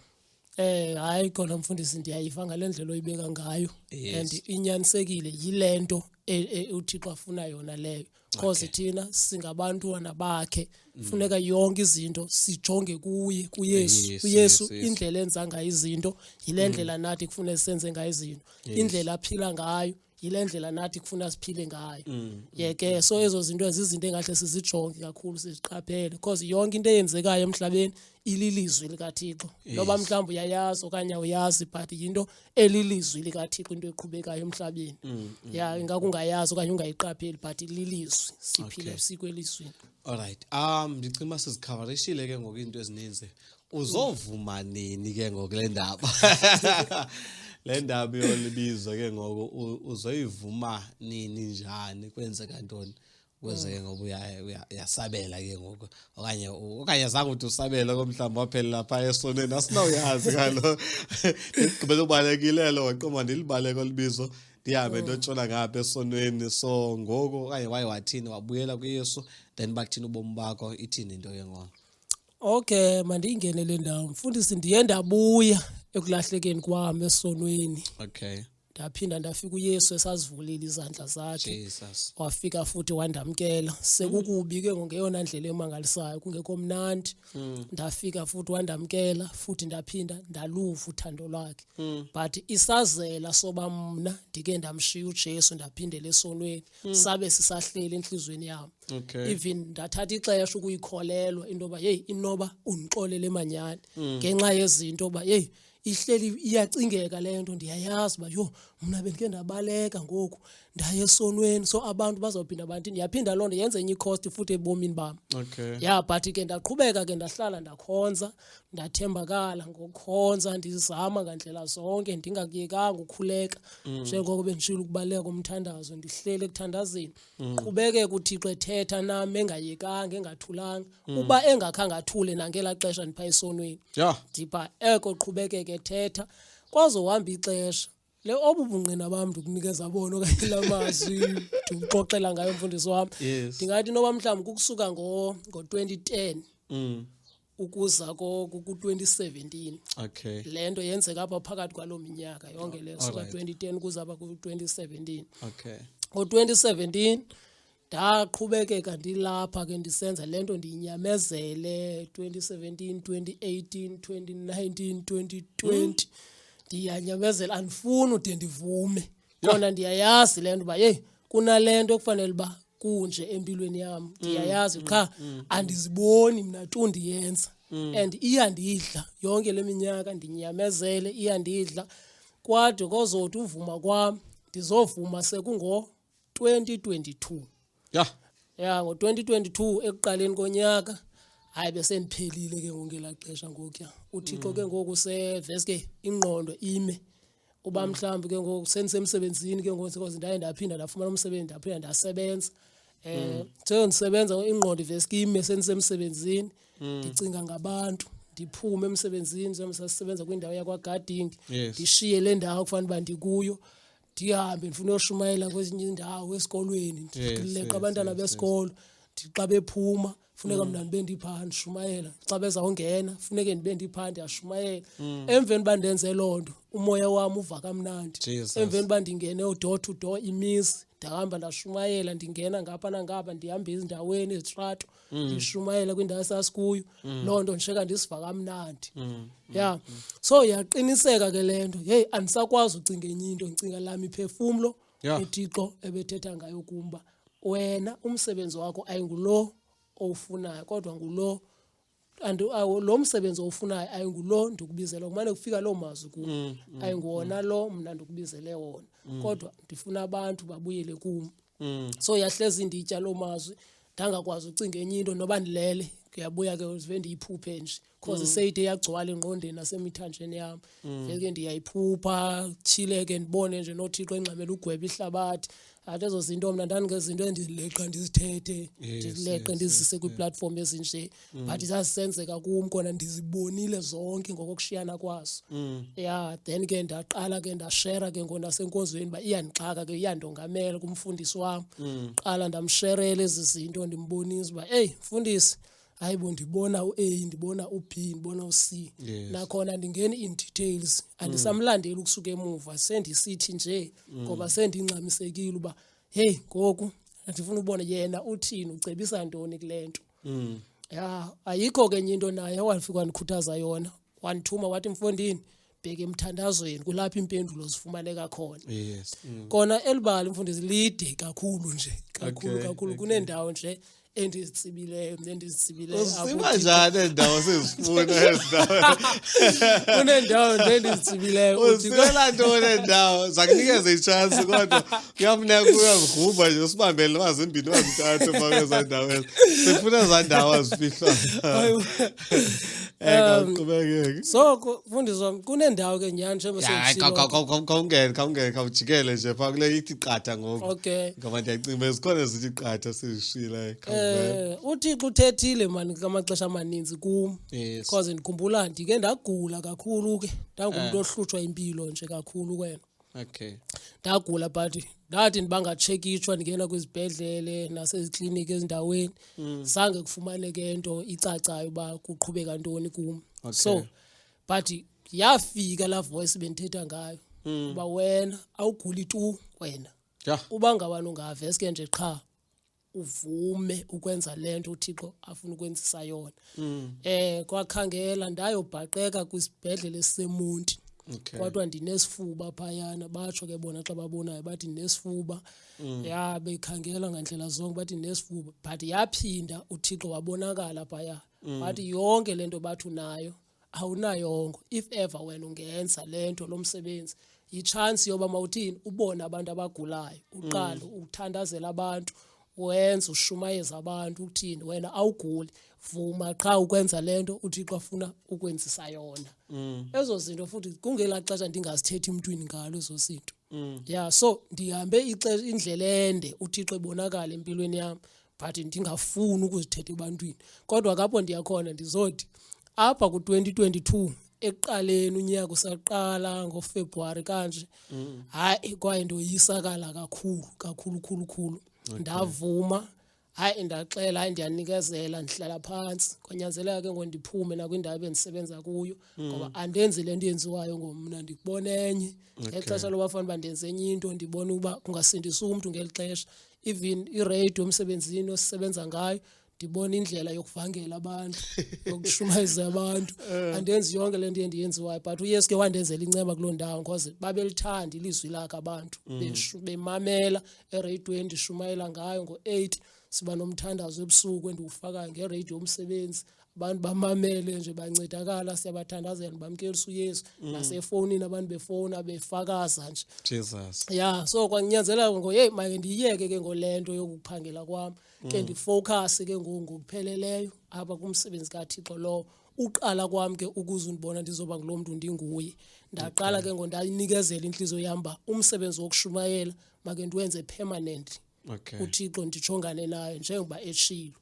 Hayi khona mfundisi ndiyayiva ngale ndlela oyibeka ngayo and inyanisekile yilento uThixo afuna yona leyo because thina singabantwana bakhe funeka yonke izinto sijonge kuye kuYesu indlela enza ngayo izinto yile ndlela nathi kufanele senze ngayo izinto indlela aphila ngayo yile ndlela nathi kufuna siphile ngayo. Yeke so ezo zinto ezizinto engahle sizijonge kakhulu siziqaphele because yonke into eyenzekayo emhlabeni ililizwi likaThixo noba mhlawumbe uyayazi okanye uyazi but into elilizwi likaThixo into eqhubekayo emhlabeni. Yeah, ingakungayazi okanye ungayiqapheli but lilizwi siphile sikwelizwini. Alright, ndicinga sizikhavarishile ke ngoku into ezininzi uzovuma nini ke ngoku le ndaba le ndaba yolibizo ke ngoku uzoyivuma nini njani kwenzeka ntoni kwenzeke ngoba uyasabela ke ngoku okanye zange uthi usabela komhlamba waphela lapha esoneni asinawuyazi ngalo igqibela ubalekile lo waqoma ndilibaleka libizo ndihambe ntotshona ngapha esonweni. So ngoku okanye waye wathini wabuyela kuYesu then bakuthina ubomi bakho ithini into ke ngoku? Okay, mandingene le ndawo. Mfundisi ndiye ndabuya ekulahlekeni kwami esonweni. Okay. Ndaphinda ndafika uYesu esazivulile izandla zakhe. Jesus. Wafika futhi wandamkela. Sekukubi ke ngeyona ndlela emangalisayo kungekho mnandi. Ndafika futhi wandamkela futhi ndaphinda ndaluva uthando lwakhe. But isazela soba mna ndike ndamshiya uJesu ndaphindela esonweni. Sabe sisahleli enhlizweni yami. Okay. Even ndathatha ixesha ukuyikholelwa into ba hey inoba undixolele emanyani ngenxa yezinto ba hey ihleli iyacingeka lento ndiyayazi ba yo mina bengike ndabaleka ngoku ndaye esonweni so abantu bazophinda abantu ndiyaphinda lonto yenze enye cost futhi ebomini bami. Okay. Yeah, but ke ndaqhubeka ke ndahlala ndakhonza ndathembakala ngokukhonza ndizama ngandlela zonke ndingakuyekanga ukukhuleka njengoko bendishilo ukubaleka komthandazo ndihlele ekuthandazeni qhubeke kuThixo ethetha nami engayekanga engathulanga uba engakhange athule nangela xesha ndipha esonweni. Yeah. Ndipha eko qhubekeke ethetha kwaze uhamba ixesha le obubungqina bami ndikunikeza bona okanye lamazwi ndikuxoxela ngayo mfundisi wami. Ndingathi noba mhlawumbe kukusuka ngo2010 ukuza ku2017. Okay. Lento yenzeka apha phakathi kwalo minyaka yonke le suka 2010 kuza apha ku2017. Okay. Ngo2017 ndaqhubekeka ndilapha ke ndisenza lento ndiyinyamezele 2017 2018 2019 2020 ndiyanyamezela andifuni ude ndivume khona ndiyayazi lento ba hey kunalento kufanele ba kunje empilweni yami ndiyayazi cha andiziboni mina tu ndiyenza and iyandidla yonke leminyaka ndinyamezele iyandidla kwade kozothi uvuma kwami ndizovuma sekungo 2022. Yeah, ngo2022 ekuqaleni konyaka hayi bese ndiphelile ke ngongela xesha ngokuya uThixo ke ngoku sevese ke ingqondo ime uba mhlawumbe ke ngoku sendisemsebenzini ke ngoku ndaye ndaphinda ndafumana umsebenzi ndaphinda ndasebenza ndisebenza ingqondo ivese ke ime sendisemsebenzini ndicinga ngabantu ndiphume emsebenzini njengosebenza kwindawo yakwaGarding ndishiye le ndawo kufanele ba ndikuyo ndihambe ndifuna ushumayela kwezinye indawo esikolweni ndileqa abantwana besikolo xa bephuma funeka mina ndibe ndipha ndishumayela xa bezawungena funeka ndibe ndipha ndiyashumayela emveni bandenze lonto umoya wami uva kamnandi emveni bandingene door to door imizi ndahamba ndashumayela ndingena ngapha nangapha ndihamba ezindaweni ezitrato ndishumayela kwindawo esasikuyo lonto ndisheka ndisiva kamnandi. Yeah, so yaqiniseka ke lento hey andisakwazi ucinga enye into ngicinga lami iphefumulo uThixo ebethetha ngayo kumba wena umsebenzi wakho ayingulo ofunayo kodwa ngulo lo msebenzi ofunayo ayingulo ndikubizela kumane kufika lo mazwi kuwo ayinguwona lo mna ndikubizele wona kodwa ndifuna abantu babuyele kum. So yahlezi nditya lo mazwi ndangakwazi ucinga enye into noba ndilele kuyabuya ke uzive ndiyiphuphe nje because seyide yagcwala engqondweni nasemithanjeni yami veke ndiyayiphupha chileke ndibone nje noThixo engxamela ugweba ihlabathi athi ezo zinto mina ndandigezinto endizileqa ndizithethe ndizileqe ndizise kwiplatform ezinje but izasenzeka kum kona ndizibonile zonke ngokushiyana kwazo. Yeah, then ke ndaqala ke ndashare ke ngona senkonzweni ba iyandixaka ke iyandongamela kumfundisi wami qala ndamsharela ezi zinto ndimbonisa ba hey mfundisi hayibo ndibona uA ndibona uB ndibona uC nakhona ndingena in details andisamlandeli ukusuka emuva sendisithi nje ngoba sendingxamisekile uba hey ngoku ndifuna ubona yena uthini ucebisa ntoni kulento. Yeah, ayikho ke enye into naye wafika wanikhuthaza yona wanithuma wathi mfondini bheke emthandazweni kulapha impendulo zifumaneka khona. Kona elibali mfundisi lide kakhulu nje kakhulu kunendawo nje endizitsibileyo usiba njani endawo sezifuna ezindawo kunendawo endizitsibileyo usicela ntoni endawo zakunikeza ichance kodwa kuyafuneka uyazigrumba nje usibambele wazimbini wazithathe bakeza ndawo sifuna zandawo azifihlwa. Qhubekeke. So mfundisi kunendawo ke nyani njengoba sengishilo kawungeke nje pha kule ithi qatha ngoku. Okay. Ngoba ndiyacinga bezikhona ezithi qatha sizishila uThixo uthethile mani ngamaxesha amaninzi kum because ndikhumbula ndike ndagula kakhulu ke ndangumuntu ohlutshwa impilo nje kakhulu kwena Okay. Ndagula but ndathi ndibangachekishwa ndingena kwizibhedlele nasezikliniki ezindaweni zange kufumaneke into icacayo uba kuqhubeka ntoni kum. So but yafika la voice bendithetha ngayo uba wena awuguli tu wena. Uba ngabani ungaveske nje qha uvume ukwenza lento uThixo afuna ukwenzisa yona. Kwakhangela ndayobhaqeka kwisibhedlele seMonti. Kodwa ndinesifuba phayana batsho ke bona xa babonayo bathi ndinesifuba. Bekhangela ngandlela zonke bathi ndinesifuba but yaphinda uThixo wabonakala phaya. Bathi yonke lento bathu nayo awunayongo. If ever wena ungenza lento lomsebenzi yichance yoba mawuthini ubone abantu abagulayo uqala uthandazela abantu wenza ushumayeza abantu ukuthini wena awuguli vuma qha ukwenza lento uThixo afuna ukwenzisa yona. Ezo zinto futhi kungela xesha ndingazithethi emntwini ngalo ezo zinto. So ndihambe ixesha indlela ende uThixo ebonakala empilweni yami but ndingafuni ukuzithetha ebantwini. Kodwa kapho ndiyakhona ndizothi apha ku2022 eqaleni unyaka usaqala ngoFebruary kanje hayi kwaye ndoyisakala kakhulu. Ndavuma hayi ndaxela hayi ndiyanikezela ndihlala phansi kwanyanzeleka ke ngondiphume nakwindawo endisebenza kuyo ngoba andenzi lento yenziwayo ngomna ndikubona enye ngexesha loba fanele bandenze enye into ndibona ukuba kungasindisa umuntu ngelixesha even iradio emsebenzini osisebenza ngayo ndibona indlela yokuvangela abantu yokushumayeza abantu andenzi yonke lento endiyenziwayo but uYesu ke wandenzela inceba kuloo ndawo because babelithanda ilizwi lakhe abantu bemamela eradioweni ndishumayela ngayo ngo8 siba nomthandazo ebusuku endiwufakayo ngeradio umsebenzi abantu bamamele nje bancedakala siyabathandazela bamkelisa uYesu nasefonini abantu befona befakaza nje Jesus so kwanyanzela make ndiyeke ke ngolento yokuphangela kwami ke ndifocus ke ngokupheleleyo apha kumsebenzi kaThixo lo uqala kwami ke ukuze undibona ndizoba ngulomuntu ndinguye ndaqala ke ngondanikezela inhliziyo yami umsebenzi wokushumayela make ndiwenze permanently. uThixo ndijongane naye njengoba eshilo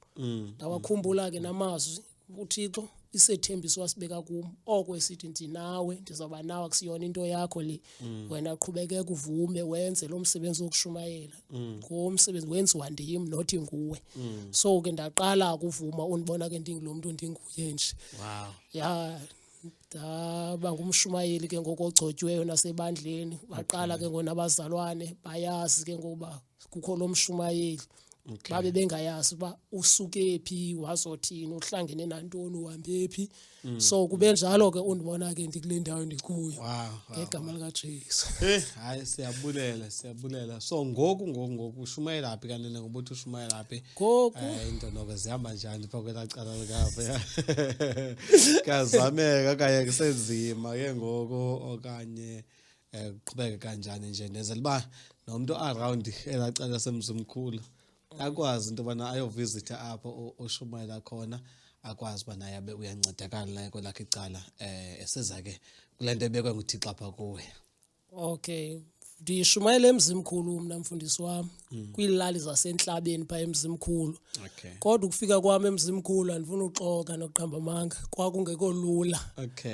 ndawakhumbula ke namazwi uThixo isethembiso wasibeka kum oko esithi ndinawe ndizawuba nawe akusiyona into yakho le wena qhubekeka uvume wenze lo msebenzi wokushumayela ngomsebenzi wenziwa ndim nothi nguwe. So ke ndaqala ukuvuma undibona ke ndingulomuntu ndinguye nje ndaba ngumshumayeli ke ngokogcotyiweyo nasebandleni waqala ke ngonabazalwane bayazi ke ngoba kukho lo mshumayeli babe bengayazi uba usuke phi wazothini uhlangene nantoni uhambe phi. So kube njalo ke undibona ke ndikule ndawo ndikuyo ngegama likaJesu. Hayi siyabulela so ngoku ushumayela laphi kanene ngoba uthi ushumayela laphi into noke zihamba njani pha kwelacala likapha kazameka kanye kusenzima ke ngoku okanye kuqhubeka kanjani nje nezela ba nomuntu around elacala semzimkhulu akwazi into bana ayovisita apho oshumayela khona akwazi bana yabe uyancedakala la kwelakhe icala eseza ke kulento ebekwe nguThixo apha kuwe. Ndishumayela emzimkhulu mina mfundisi wami kwilali zasenhlabeni pha emzimkhulu. Kodwa ukufika kwami emzimkhulu andifuna uxoka nokuqamba amanga kwakungekho lula.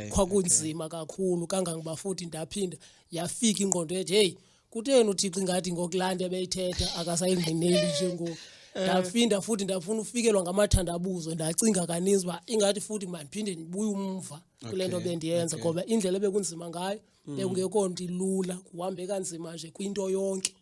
Kwakunzima kakhulu kangangoba futhi ndaphinda yafika ingqondo ethi hey kutheni uThixo ingathi ngokulanda ebeyithetha akasayingqineli njengoku ndaphinda futhi ndafuna ufikelwa ngamathandabuzo ndacinga kaninzi uba ingathi futhi mandiphinde ndibuye umva kule nto bendiyenza ngoba indlela ebekunzima ngayo bekungekho nto ilula kuhambe kanzima nje kwinto yonke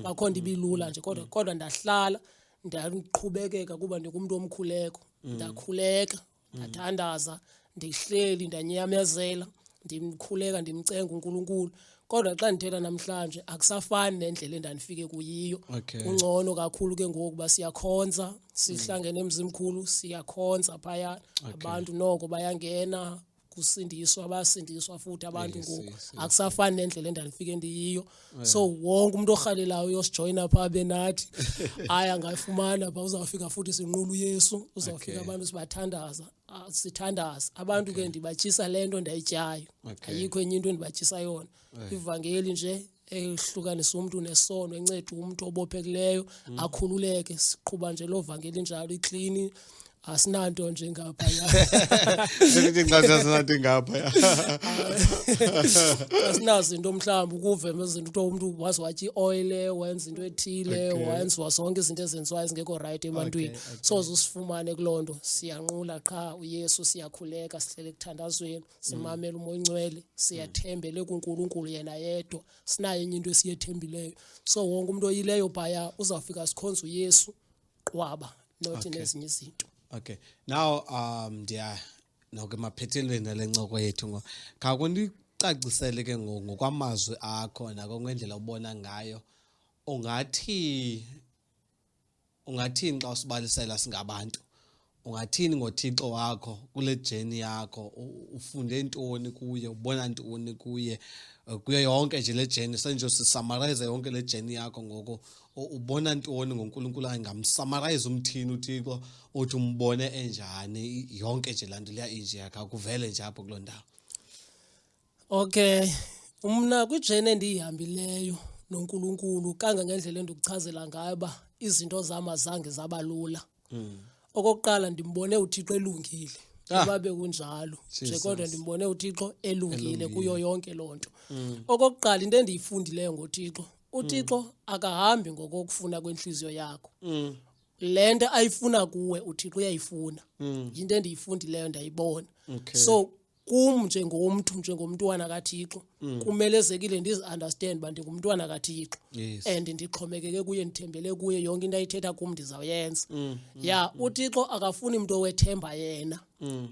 akho nto ibilula nje kodwa ndahlala ndaqhubekeka kuba ndingumuntu omkhuleko ndakhuleka ndathandaza ndihleli ndanyamezela ndimkhuleka ndimcenga uNkulunkulu. Kodwa xa ndithetha namhlanje akusafani nendlela endandifike kuyiyo kungcono kakhulu ke ngoku ba siyakhonza sihlangene emzimkhulu siyakhonza phaya abantu noko bayangena kusindiswa abasindiswa futhi abantu ngoku akusafani nendlela endandifike ndiyiyo. So wonke umuntu orhalelayo uyosijoyina pha benathi aya ngayifumana pha uzawufika futhi sinqula uYesu uzawufika abantu sibathandaza sithandaza abantu ke ndibatyisa lento ndayityayo ayikho enye into endibatyisa yona ivangeli nje ehlukanisa umuntu nesono enceda umuntu obophekileyo akhululeke siqhuba nje lo vangeli njalo iclean asinanto nje ngapha Selithi ngicathi sinathi ngapha. asinazo into mhlawumbe ukuvema izinto ukuthi umuntu wazi wathi oil wenza into ethile wenza zonke izinto ezenziwayo ezingekho right ebantwini so usifumane kulonto siyanqula qha uYesu siyakhuleka sihlele kuthandazweni simamela umoya ongcwele siyathembele kuNkulunkulu yena yedwa sinayo enye into esiyethembileyo so wonke umuntu oyileyo bhaya uzawufika sikhonza uYesu qwaba nothi nezinye izinto. Okay. Now ke maphethelweni lencoko yethu ngo kakundicacisele ke ngokwamazwi akho nakongendlela ubona ngayo ungathini xa usibalisela singabantu ungathini ngoThixo wakho kule journey yakho ufunde ntoni kuye ubona ntoni kuye kuyo yonke nje le journey senje sisummarize yonke le journey yakho ngoko ubona ntoni ngoNkulunkulu angamsummarize umthini uThixo uthi umbone enjani yonke nje lanto leya inje yakho kuvele nje apho kuloo ndawo. Okay, umna kwijourney endiyihambileyo noNkulunkulu kangangendlela endukuchazela ngayo ba izinto zami azange zabalula. Okokuqala ndimbone uThixo elungile kuba bekunjalo nje kodwa ndimbone uThixo elungile kuyo yonke lonto. Okokuqala into endiyifundileyo ngoThixo uThixo akahambi ngokufuna kwenhliziyo yakho. Lento ayifuna kuwe uThixo uyayifuna. Into endiyifundileyo ndayibona. So kum njengomntwana kaThixo kumelezekile ndizi-understand ba ndingumntwana kaThixo and ndixhomekeke kuye ndithembele kuye yonke into ayithetha kum ndizawuyenza. uThixo akafuni umuntu owethemba yena.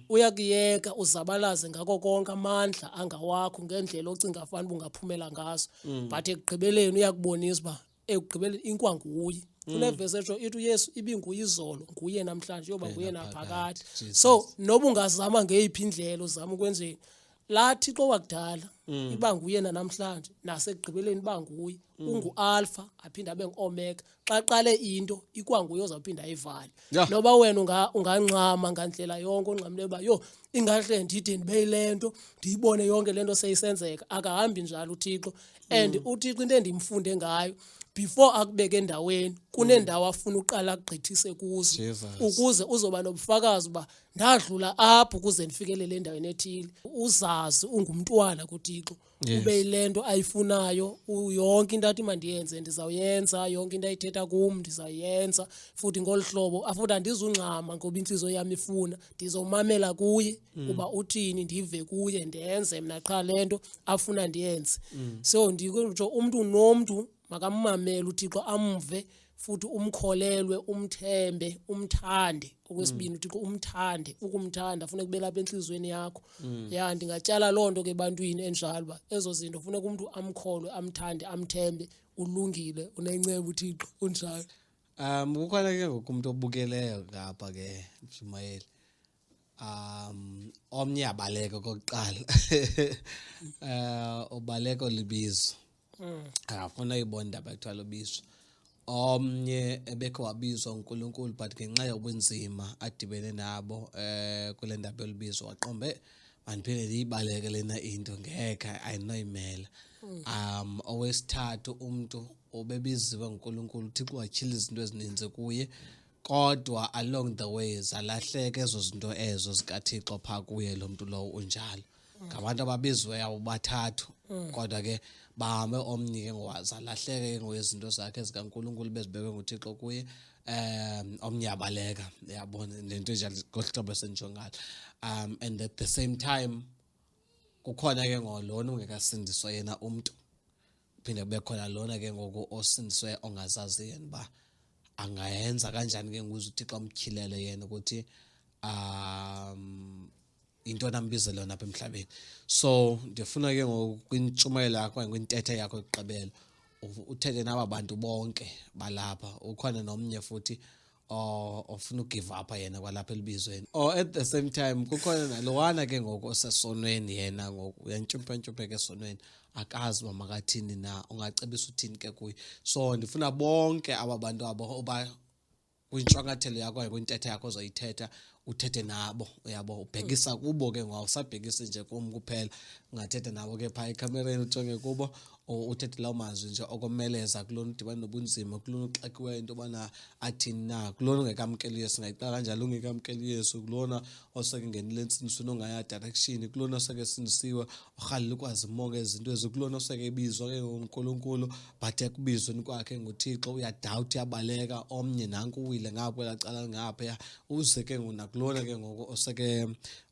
Uyakuyeka uzabalaze ngako konke amandla angawakho ngendlela ocinga afana bungaphumela ngazo but ekugqibeleni uyakubonisa ba ekugqibeleni inkwanguye. Kunevese etho ithi uYesu ibinguye izolo nguye namhlanje yoba nguye naphakade. So noba ungazama ngeyiphi indlela uzama ukwenzeni la Thixo wakudala iba nguye namhlanje nasekugqibeleni banguye unguAlpha aphinda abe nguOmega xa qale into ikwanguye ozawuphinda ayivale. Noba wena unganqama ngandlela yonke onqamile ba yo ingahle ndide ndibeyilento ndiyibone yonke lento seyisenzeka akahambi njalo uThixo and uThixo into endimfunde ngayo before akubeke endaweni kunendawo afuna uqala agqithise kuzo ukuze uzoba nobufakazi ba ndadlula apho ukuze ndifikelele endaweni ethile uzazi ungumntwana kuThixo ube yilento ayifunayo yonke into athi mandiyenze ndizawuyenza yonke into ayithetha kum ndizawuyenza futhi ngolihlobo afuthi andizungxama ngoba inhliziyo yami ifuna ndizomamela kuye kuba uthini ndive kuye ndenze mina qha lento afuna ndiyenze. So ndikutsho umuntu nomuntu makamamele uThixo amve futhi umkholelwe umthembe umthande. Okwesibini uThixo umthande ukumthanda ufuna kubela lapha enhlizweni yakho. Ndingatyala lonto ke ebantwini enjalo ba ezo zinto ufuna umuntu amkholwe amthande amthembe ulungile unenceba uThixo unjalo. Kukhona ke ngokumuntu obukeleyo ngapha ke Mshumayeli. Omnye abaleka kokuqala. Obaleka libizo. Akafuna ibona indaba ekuthiwa libizo. Omnye ebekho wabizwa uNkulunkulu but ngenxa yobunzima adibene nabo kule ndaba yolibizo waqombe mandiphinde ndiyibaleke lena into ngeke ayinoyimela. Owesithathu umuntu obebiziwe uNkulunkulu uThixo watyhila izinto ezininzi kuye kodwa along the way zalahleka ezo zinto ezo zikaThixo pha kuye lo muntu lowo unjalo. Ngabantu ababiziwe abo bathathu kodwa ke bahambe omnye ke ngowazalahleke ngowezinto zakhe zikaNkulunkulu bezibekwe nguThixo kuye. Omnye abaleka yabona lento nje ngohlobo senjongalo. And at the same time kukhona ke ngolona ungekasindiswa yena umuntu phinde kube khona lona ke ngoku osindiswe ongazazi yena ba angayenza kanjani ke nguze uThixo amtyhilele yena ukuthi into nambizelo lapha emhlabeni. So ndifuna ke ngokwintshumayelo yakho ngokwintethe yakho ekugqibela uthethe naba bantu bonke balapha ukhona nomnye futhi ofuna ugive up yena kwalapha elibizweni at the same time kukhona nalowana ke ngoku osesonweni yena ngoku uyantshumphe ke esonweni akazi makathini na ungacebisa uthini ke kuye. So ndifuna bonke aba bantu abo oba kwintshangathelo yakho kwintethe yakho ozoyithetha uthethe nabo uyabo ubhekisa kubo ke ngawusabhekisi nje kum kuphela ungathetha nabo ke pha ekamereni ujonge kubo uthethe lawo mazwi nje okomeleza kulona udibana nobunzima kulona uxekiweyo into bana athini na kulona ungekamkeli Yesu ngayiqala kanjalo ungekamkeli Yesu kulona oseke ngenile insindisweni ongaya direction kulona oseke sindisiwe urhalela ukwazi umonga izinto ezikulona oseke ebizwa ke ngoNkulunkulu but ekubizweni kwakhe nguThixo uyadoubt yabaleka omnye nanku uwile ngapho lacala ngapha uze ke ngonakulona ke ngoko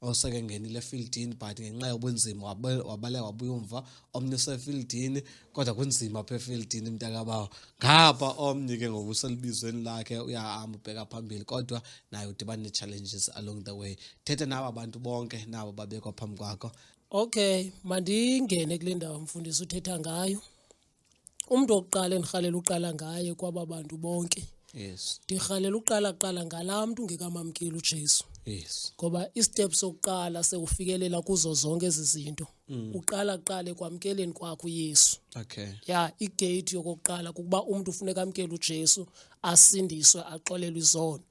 oseke ngenile fieldini but ngenxa yobunzima wabaleka wabuya umva omnye sefieldini kodwa kunzima apha efieldini mntakabawo ngapha omnye ke ngokuselibizweni lakhe uyahamba ubheka phambili kodwa naye udibana ne-challenges along the way. Thethe nabo abantu bonke nabo babekwa phambi kwakho. Okay, mandingene kule ndawo mfundisi uthetha ngayo. Umuntu oqala endihalela uqala ngaye kwaba bantu bonke. Yes. Ndihalela uqala ngalaa mntu ungekamamkeli uJesu. Yes. Ngoba istep sokuqala sekufikelela kuzo zonke ezi zinto. Uqala ekwamkeleni kwakho uYesu. Okay. Ya, igate yokuqala kukuba umuntu ufuneka amkele uJesu asindiswe axolelwe izono.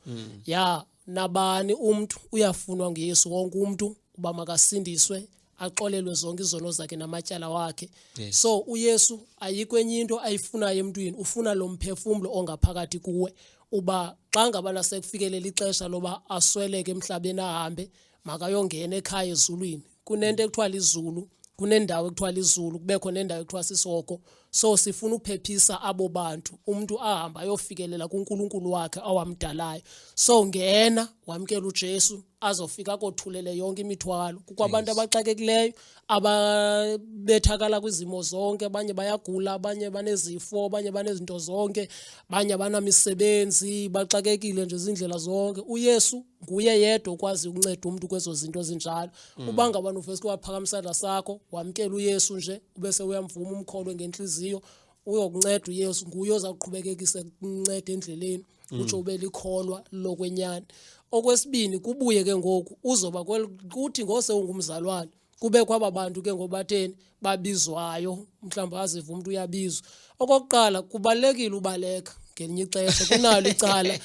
Ya, nabani umuntu uyafunwa nguYesu wonke umuntu uba makasindiswe axolelwe zonke izono zakhe namatyala wakhe. Yes. So uYesu ayikho enye into ayifunayo emntwini ufuna lo mphefumlo ongaphakathi kuwe uba xa ngabana sekufikelela ixesha loba asweleke emhlabeni ahambe makayongena ekhaya ezulwini kunento ekuthiwa lizulu kunendawo ekuthiwa lizulu kubekho nendawo ekuthiwa sisoko so sifuna ukuphephisa abo bantu umuntu ahamba ayofikelela kuNkulunkulu wakhe awamdalayo so ngena wamkela uJesu azofika kothulele yonke imithwalo kukwabantu abaxakekileyo ababethakala kwizimo zonke abanye bayagula abanye banezifo abanye banezinto zonke abanye banamisebenzi baxakekile nje izindlela zonke uYesu nguye yedwa okwazi ukunceda umuntu kwezo zinto ezinjalo uba ngabana uvese waphakamisana sakho wamkela uYesu nje ubese uyamvuma umkholo ngenhliziyo uyokunceda uYesu nguye ozaqhubekekisa ukunceda endleleni utsho ube likholwa lokwenyani. Okwesibini kubuye ke ngoku uzoba kuthi ngose ungumzalwane kube kwaba bantu ke ngobatheni babizwayo mhlawumbe aziva umuntu uyabizwa. Okokuqala kubalekile ubaleka ngelinye ixesha kunalo icala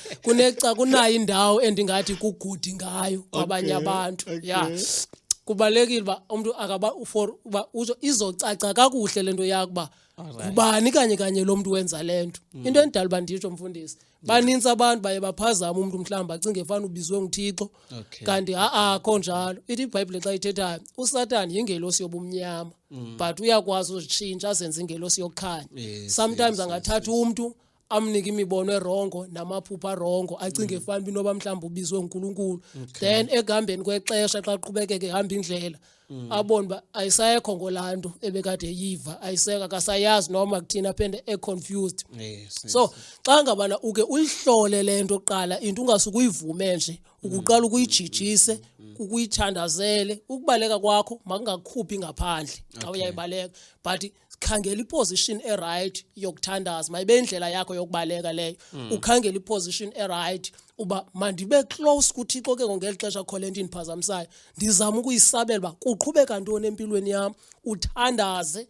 kunayo indawo endingathi kugudi ngayo kwabanye abantu. Ya kubalekile ba umuntu akaba for uba uzo izocaca kakuhle lento yakuba ubani kanye lo muntu wenza lento into endala banditsho mfundisi baninzi abantu baye baphazama umuntu mhlawumbe acinge efana ubizwe nguThixo kanti akho njalo ithi iBhayibhile xa ithethayo uSathane yingelosi yobumnyama but uyakwazi uzitshintsha azenze ingelosi yokukhanya. Sometimes angathatha umuntu amnika imibono erongo namaphupha arongo acinge efana inoba mhlawumbe ubizwe uNkulunkulu then egambeni kwexesha xa qhubekeke ehamba indlela abone ba ayisayekho ngolanto ebekade yiva ayiseka kasayazi noma kuthina phende econfused. So xa ngabana uke uyihlole lento oqala into ungasuka uyivume nje ukuqala ukuyijijise ukuyithandazele ukubaleka kwakho makungakhuphi ngaphandle xa uyayibaleka but khangela iposition eright yokuthandaza mayibe indlela yakho yokubaleka leyo ukhangela iposition eright uba mandibe close kuThixo ke ngelixesha kholento iniphazamisayo ndizama ukuyisabela ba kuqhubeka ntoni empilweni yami uthandaze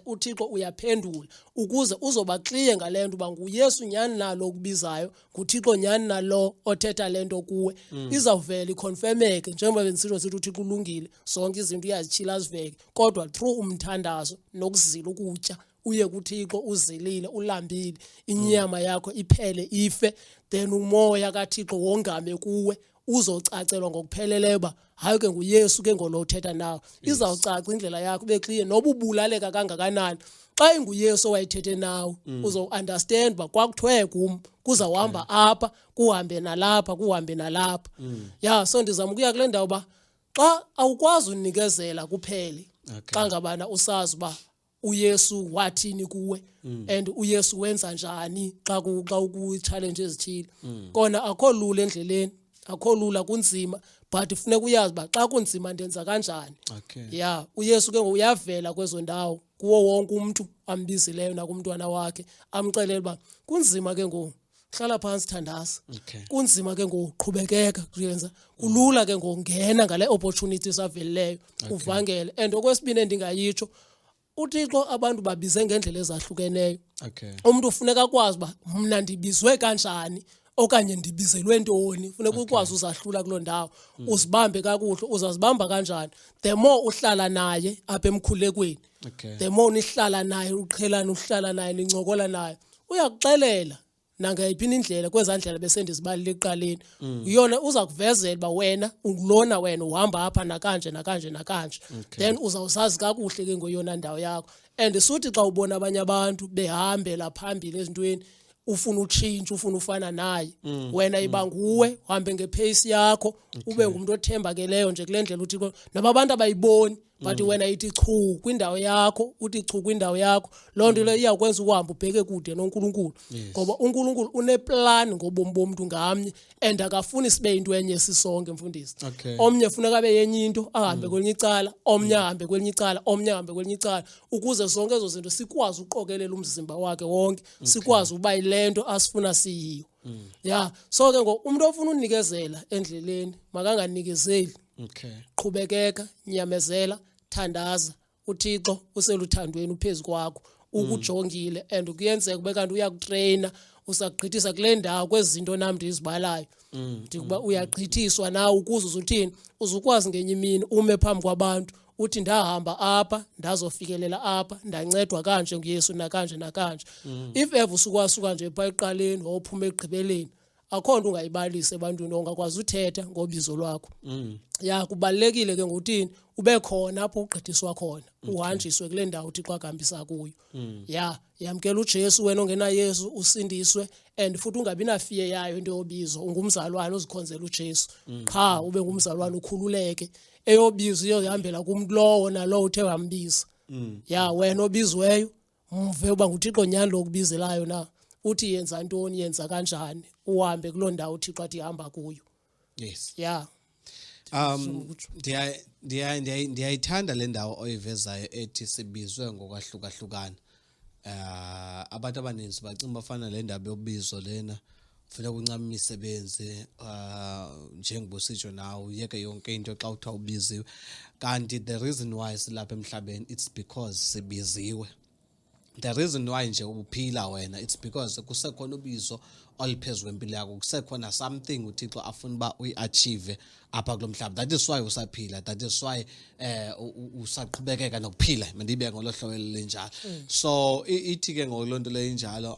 uThixo uyaphendula ukuze uzoba clear ngalento uba nguYesu nyani nalo okubizayo nguThixo nyani nalo othetha lento kuwe izawuvela iconfirmeke njengoba bensitsho sithi uThixo ulungile zonke izinto uyazitshila ziveke kodwa through umthandazo nokuzila ukutya uye kuThixo uzilile ulambile inyama yakho iphele ife then umoya kaThixo wongame kuwe uzocacelwa ngokupheleleyo ba hayi ke nguYesu ke ngolothetha nawe izawucaca indlela yakho beclear noba ubulaleka kangakanani xa inguYesu owayithethe nawe uzo understand ba kwakuthwe kum kuzawuhamba apha kuhambe nalapha ya so ndizama ukuya kule ndawo ba xa awukwazi unikezela kuphele xa ngabana usazi ba uYesu wathini kuwe and uYesu wenza njani xa ku-challenge ezithile kona akho lula endleleni akho lula kunzima but kufuneka uyazi ba xa kunzima ndenza kanjani. Ya uYesu ke uyavela kwezo ndawo kuwo wonke umuntu ambizileyo nakumntwana wakhe amcelele ba kunzima ke hlala phansi thandaza kunzima ke ngoqhubekeka kuyenza kulula ke ngongena ngale opportunities avelileyo uvangele and okwesibini endingayitsho uThixo abantu babize ngendlela ezahlukeneyo. Umuntu ufuneka kwazi ba mina ndibizwe kanjani okanye ndibizelwe ntoni funeka ukwazi uzahlula kuloo ndawo uzibambe kakuhle uzazibamba kanjani the more uhlala naye apha emkhulekweni Okay. The more nihlala naye uqhelana uhlala naye nincokola naye uyakuxelela nangayiphi indlela kwezandlela besendizibalile eqaleni uyona uza kuvezela ba wena ungulona wena uhamba apha nakanje then uzawusazi kakuhle ke ngoyona ndawo yakho and suthi xa ubona abanye abantu behambela phambili ezintweni ufuna utshintsha ufuna ufana naye wena iba nguwe uhambe ngepace yakho ube ngumuntu othembakeleyo nje kule ndlela uthi naba abantu abayiboni but wena ithi chu kwindawo yakho uthi chu kwindawo yakho lo nto le iyakwenza ukuhamba ubheke kude noNkulunkulu ngoba uNkulunkulu uneplan ngobomi bomuntu ngamnye and akafuni sibe into enye sisonke mfundisi omnye funeka abe yenye into ahambe kwelinye icala omnye ahambe kwelinye icala omnye ahambe kwelinye icala ukuze zonke ezo zinto sikwazi uqokelela umzimba wakhe wonke sikwazi ukuba yilento asifuna siyiyo so ke umuntu ofuna unikezela endleleni makanganikezeli qhubekeka nyamezela thandaza uThixo useluthandweni uphezulu kwakho ukujongile and ukuyenzeka kube kanti uyakutraina usagqithisa kule ndawo kwezinto nami ndizibalayo ndikuba uyagqithiswa nawe ukuze uzuthini uzukwazi ngenye imini ume phambi kwabantu uthi ndahamba apha ndazofikelela apha ndancedwa kanje nguYesu nakanje if ever usukwasuka nje pha eqaleni wawuphuma egqibeleni akho nto ungayibalisa ebantwini ongakwazi uthetha ngobizo lwakho kubalekile ke ngokuthini ube khona apho ugqithiswa khona uhanjiswe kule ndawo uThixo akuhambisa kuyo yamkela uJesu wena ongena Yesu usindiswe and futhi ungabi na fear yayo into yobizo ungumzalwane uzikhonzela uJesu qha ube ngumzalwane ukhululeke eyobizo iyohambela kumuntu lowo nalo uthe wambiza wena obizweyo mve uba nguThixo nyani lokubizelayo na uthi yenza ntoni yenza kanjani uhambe kuloo ndawo uThixo athi hamba kuyo ndiyayithanda le ndawo oyivezayo ethi sibizwe ngokwahlukahlukana abantu abaninzi bacinga bafana le ndaba yobizo lena ufuna kuncama imisebenzi njengobusitsho nawe uyeke yonke into xa uthiwa ubiziwe kanti the reason why silapha emhlabeni it's because sibiziwe. The reason why nje uphila wena it's because kusekhona ubizo oliphezulu empilo yakho kusekhona something uThixo afuna ba uyiachieve apha kulomhlaba. That is why usaphila, that is why usaqhubekeka nokuphila mandibe ngolohlobo lenjalo. So ithi ke ngolonto le njalo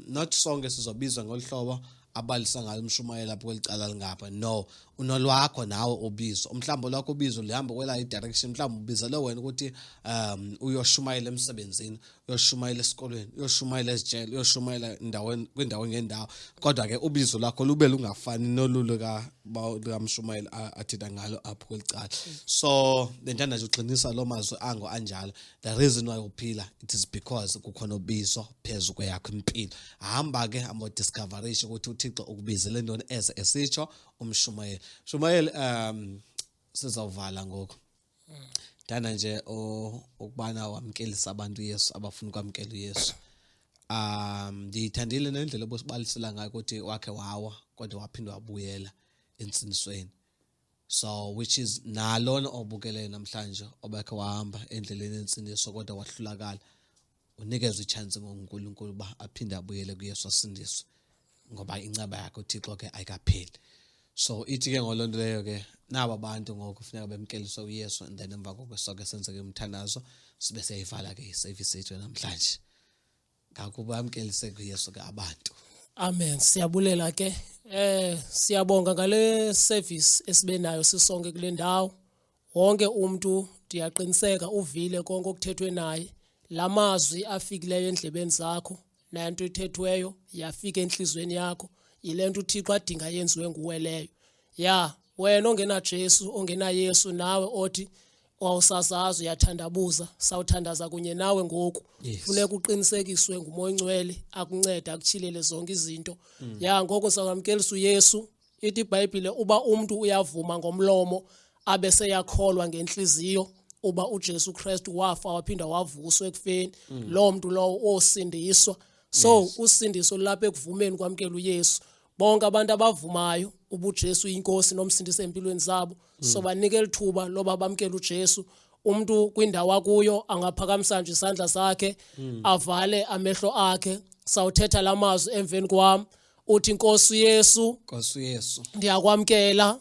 not sonke sizobizwa ngolohlobo abalisa ngalo umshumayela lapho kwelicala lingapha. No, unolwakho nawe ubizo. Mhlawumbe lokho ubizo lihamba kwela direction, mhlawumbe ubiza lo wena ukuthi uyoshumayela emsebenzini, uyoshumayela esikolweni, uyoshumayela ezijele, uyoshumayela kwindawo ngendawo. Kodwa ke ubizo lakho lube lungafani nolulo kamshumayela athida ngalo apho kwelicala. So ndithanda nje uqinisa lo mazwi ango anjalo. The reason why uphila it is because kukhona ubizo phezulu kweyakho impilo. Hamba ke amo discoveration ukuthi uThixo ukubizele ntoni eze esitsho umshumayeli. Shumayeli sizawuvala ngoku. Dana nje ukubana wamkelisa abantu uYesu abafuna ukwamkela uYesu. Ndiyithandile nendlela obusibalisela ngayo ukuthi wakhe wawa kodwa waphinda wabuyela ensinisweni. So which is nalona obukele namhlanje obakhe wahamba endleleni ensiniso kodwa wahlulakala. Unikeza ichance ngoNkulunkulu ba aphinde abuyele kuYesu asindiswe ngoba inceba yakhe uThixo ke ayikapheli. So ithi ke ngolonto leyo ke naba abantu ngoku kufuneka bemkeliswe uYesu and then emva koko sonke senzeke umthandazo sibe siyayivala ke iservice yethu namhlanje. Ngakuba amkelise kuYesu ke abantu. Amen. Siyabulela ke siyabonga ngale service esibe nayo sisonke kule ndawo. Wonke umuntu ndiyaqiniseka uvile konke okuthethwe naye. Lamazwi afikileyo endlebeni zakho nanto ethethweyo yafika enhlizweni yakho. Yilento uThixo adinga yenziwe nguwe leyo. Wena ongena Jesu ongena Yesu nawe othi wawusasaza uyathandabuza sawuthandaza kunye nawe ngoku. Funeka uqinisekiswe nguMoya Ongcwele akuncede akuchilele zonke izinto. Ngoko sawamkelisa uYesu. Ithi iBhayibhile uba umuntu uyavuma ngomlomo abese yakholwa ngenhliziyo uba uJesu Kristu wafa waphinda wavuswa ekufeni lo muntu lowo osindiswa. So usindiso lapha ekuvumeni kwamkela uYesu. Bonke abantu abavumayo ubuJesu inkosi nomsindisi empilweni zabo so banikele ithuba loba bamkela uJesu. Umuntu kwindawo akuyo angaphakamisa nje isandla sakhe avale amehlo akhe. Sawuthetha lamazwi emveni kwami uthi Nkosi Yesu ndiyakwamkela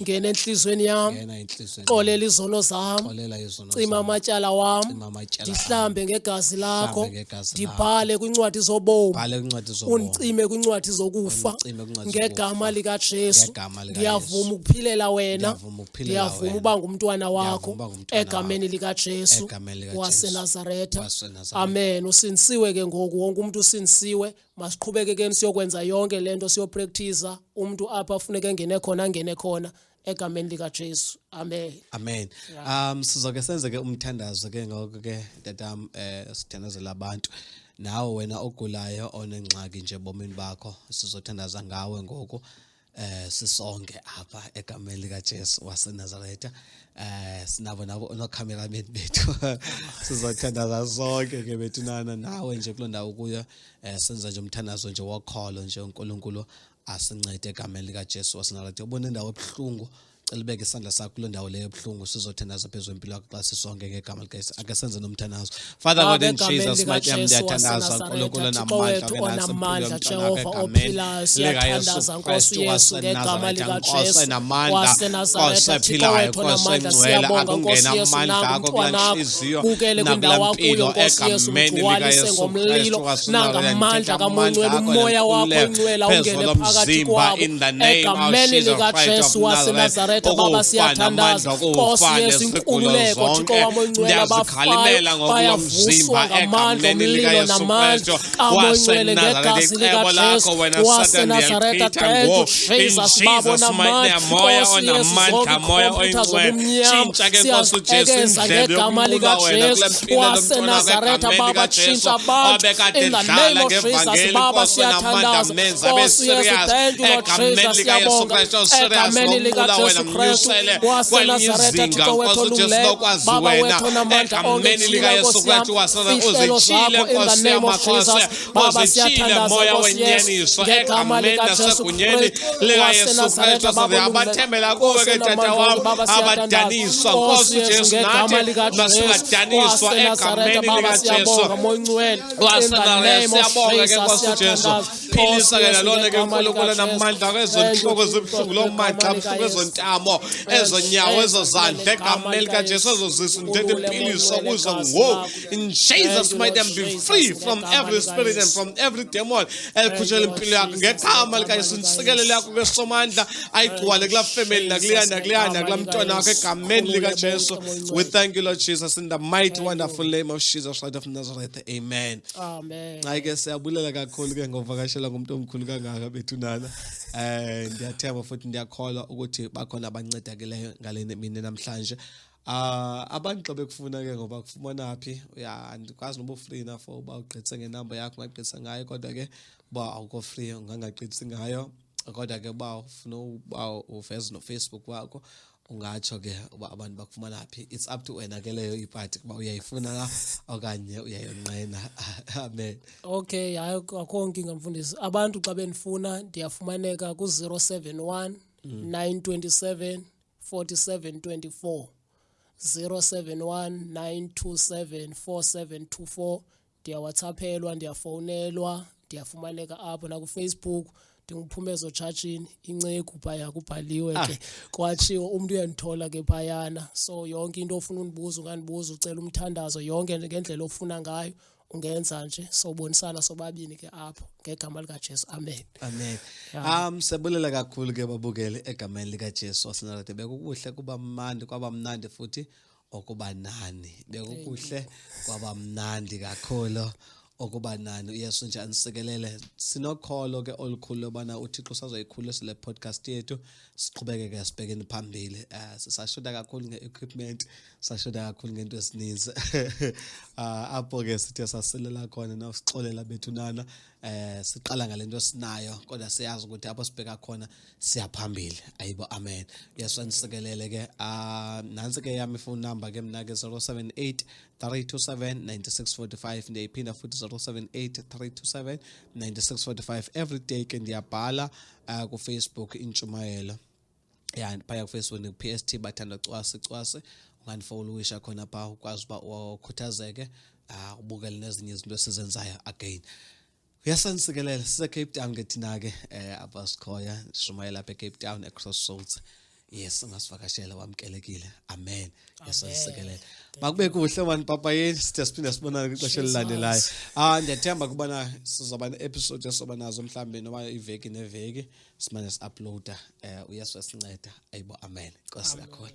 ngene enhlizweni yami xolela izono zami cima amatyala wami ndihlambe ngegazi lakho ndibhale kwincwadi zobomi uncime kwincwadi zokufa ngegama lika Jesu ndiyavuma ukuphilela wena ndiyavuma uba ngumntwana wakho egameni lika Jesu waseNazaretha amen usinisiwe ke ngoku wonke umuntu usinisiwe masiqhubeke ke siyokwenza yonke lento siyopractice umuntu apha afuneka engene khona egameni lika Jesu amen sizoke senze ke umthandazo ke ngoko ke tatam sithandazela abantu nawe wena ogulayo onengxaki nje bomini bakho sizothandaza ngawe ngoku sisonke apha egameni lika Jesu waseNazaretha sinabo nabo no-cameraman bethu sizothandaza sonke ke bethunana nawe nje kulondawo kuyo senza nje umthandazo nje wokholo nje uNkulunkulu asincede egameni lika Jesu waseNazaretha ubona indawo ebuhlungu celibeke isandla sakho kuloo ndawo leyo ebuhlungu sizothandaza phezulu impilo yakho xa sisonke ngegama likaYesu ake senze nomthandazo Father God in Jesus mighty name ndiyathandaza uNkulunkulu namandla Jehova ophilayo siyathandaza Nkosi Yesu ngegama lika Jesu waseNazaretha Thixo wethu namandla siyabonga Nkosi Yesu nangumntwana bukele kwindawo akuyo Nkosi Yesu mgcwalise ngomlilo nangamandla kaMonqwele umoya wakho ingcwele ungene phakathi kwabo egameni lika Jesu waseNazaretha Baba siyathandaza Nkosi Yesu inkululeko Thixo wamongcwele abafayo bayavuswa ngamandla omlilo namandla kaMongcwele ngegazi lika Jesu waseNazaretha thank you Jesus Baba namandla Nkosi Yesu zonke ikhompyutha zobumnyama siyazigeza ngegama lika Jesu waseNazaretha Baba tshintsha abantu in the name of Jesus Baba siyathandaza Nkosi Yesu thank you Lord Jesus siyabonga egameni lika Jesu Kristu waseNazaretha Thixo wethu olungileyo Baba wethu namandla onke fihlelo zakho in the name of Jesus Baba siyathandaza Nkosi Yesu ngegama lika Jesu Kristu waseNazaretha Baba abathembela kuwe ke tata wami abadaniswa Nkosi Jesu nathi masingadaniswa egameni lika Jesu Mongcwele waseNazaretha siyabonga ke Nkosi Jesu philisa ke nalona ke uNkulunkulu namandla kwezonhloko zibuhlungu lo maxa buhlungu ezontamo ezonyawo ezozandla egameni lika Jesu ezozisu ndethe impiliso kuzo wo in Jesus mighty name be free from every spirit and from every demon elikhushela impilo yakho ngegama lika Jesu insikelelo yakho kwesomandla ayigcwale kula family nakuliyana kula mntwana wakho egameni lika Jesu we thank you Lord Jesus in the mighty wonderful name of Jesus Lord of Nazareth amen ayike siyabulela kakhulu ke ngovakashela ngumuntu omkhulu kangaka bethunana ndiyathemba futhi ndiyakholwa ukuthi bakhona abancedakeleyo ngalena mina namhlanje abantu xa bekufuna ke ngoba kufumana phi andikwazi noba free na for uba ugqitse ngenamba yakho ungagqitsa ngayo kodwa ke uba awukho free ungangagqitsi ngayo kodwa ke uba ufuna uba uveze no Facebook wakho ungatsho ke uba abantu bakufumana phi it's up to wena ke leyo ipart kuba uyayifuna la okanye uyayonqena amen okay hayi akho nkinga mfundisi abantu xa benifuna ndiyafumaneka ku 071 927 4724 071 927 4724 ndiyawhatsaphelwa ndiyafowunelwa ndiyafumaneka apho na ku Facebook ndinguphumezo churchini incegu phaya kubhaliwe ke kwatshiwo umuntu uyandithola ke phayana so yonke into ofuna unibuza unganibuza ucela umthandazo yonke ngendlela ofuna ngayo ungenza nje sobonisana sobabini ke apho ngegama lika Jesu amen sibulela kakhulu ke babukele egameni lika Jesu waseNazaretha bekukuhle kuba mnandi kwaba mnandi futhi okuba nani bekukuhle kwaba mnandi kakhulu okuba nani uYesu nje anisikelele sinokholo ke olukhulu obana uThixo sazoyikhulisa le podcast yethu siqhubeke ke sibhekeni phambili sisashoda kakhulu ngeequipment sashoda kakhulu ngento esininzi apho ke sithe sasilela khona nawusixolela bethunana siqala ngalento esinayo kodwa siyazi ukuthi apho sibheka khona siyaphambili ayibo amen Yesu anisikelele ke nansi ke yami phone number ke mina ke 078 327 9645 ndiyiphinda futhi 078 327 9645 every day ke ndiyabhala ku Facebook intshumayelo phaya ku Facebook ku PST bathanda cwasi unganifollowisha khona pha ukwazi uba ukhuthazeke ubukele nezinye izinto esizenzayo again Uyasanisikelela sise Cape Town ke thina ke abasikhoya shumayela lapha eCape Town eCrossroads. Yes, ungasivakashela wamkelekile. Amen. Yasanisikelela. Makube kuhle man papa yini siphinde sibonana kwixesha elilandelayo. Ndiyathemba kubana sizoba ne-episode esoba nazo mhlambe noma iveki neveki simane si-uploada uyesu wasinceda ayibo amen. Inkosi kakhulu.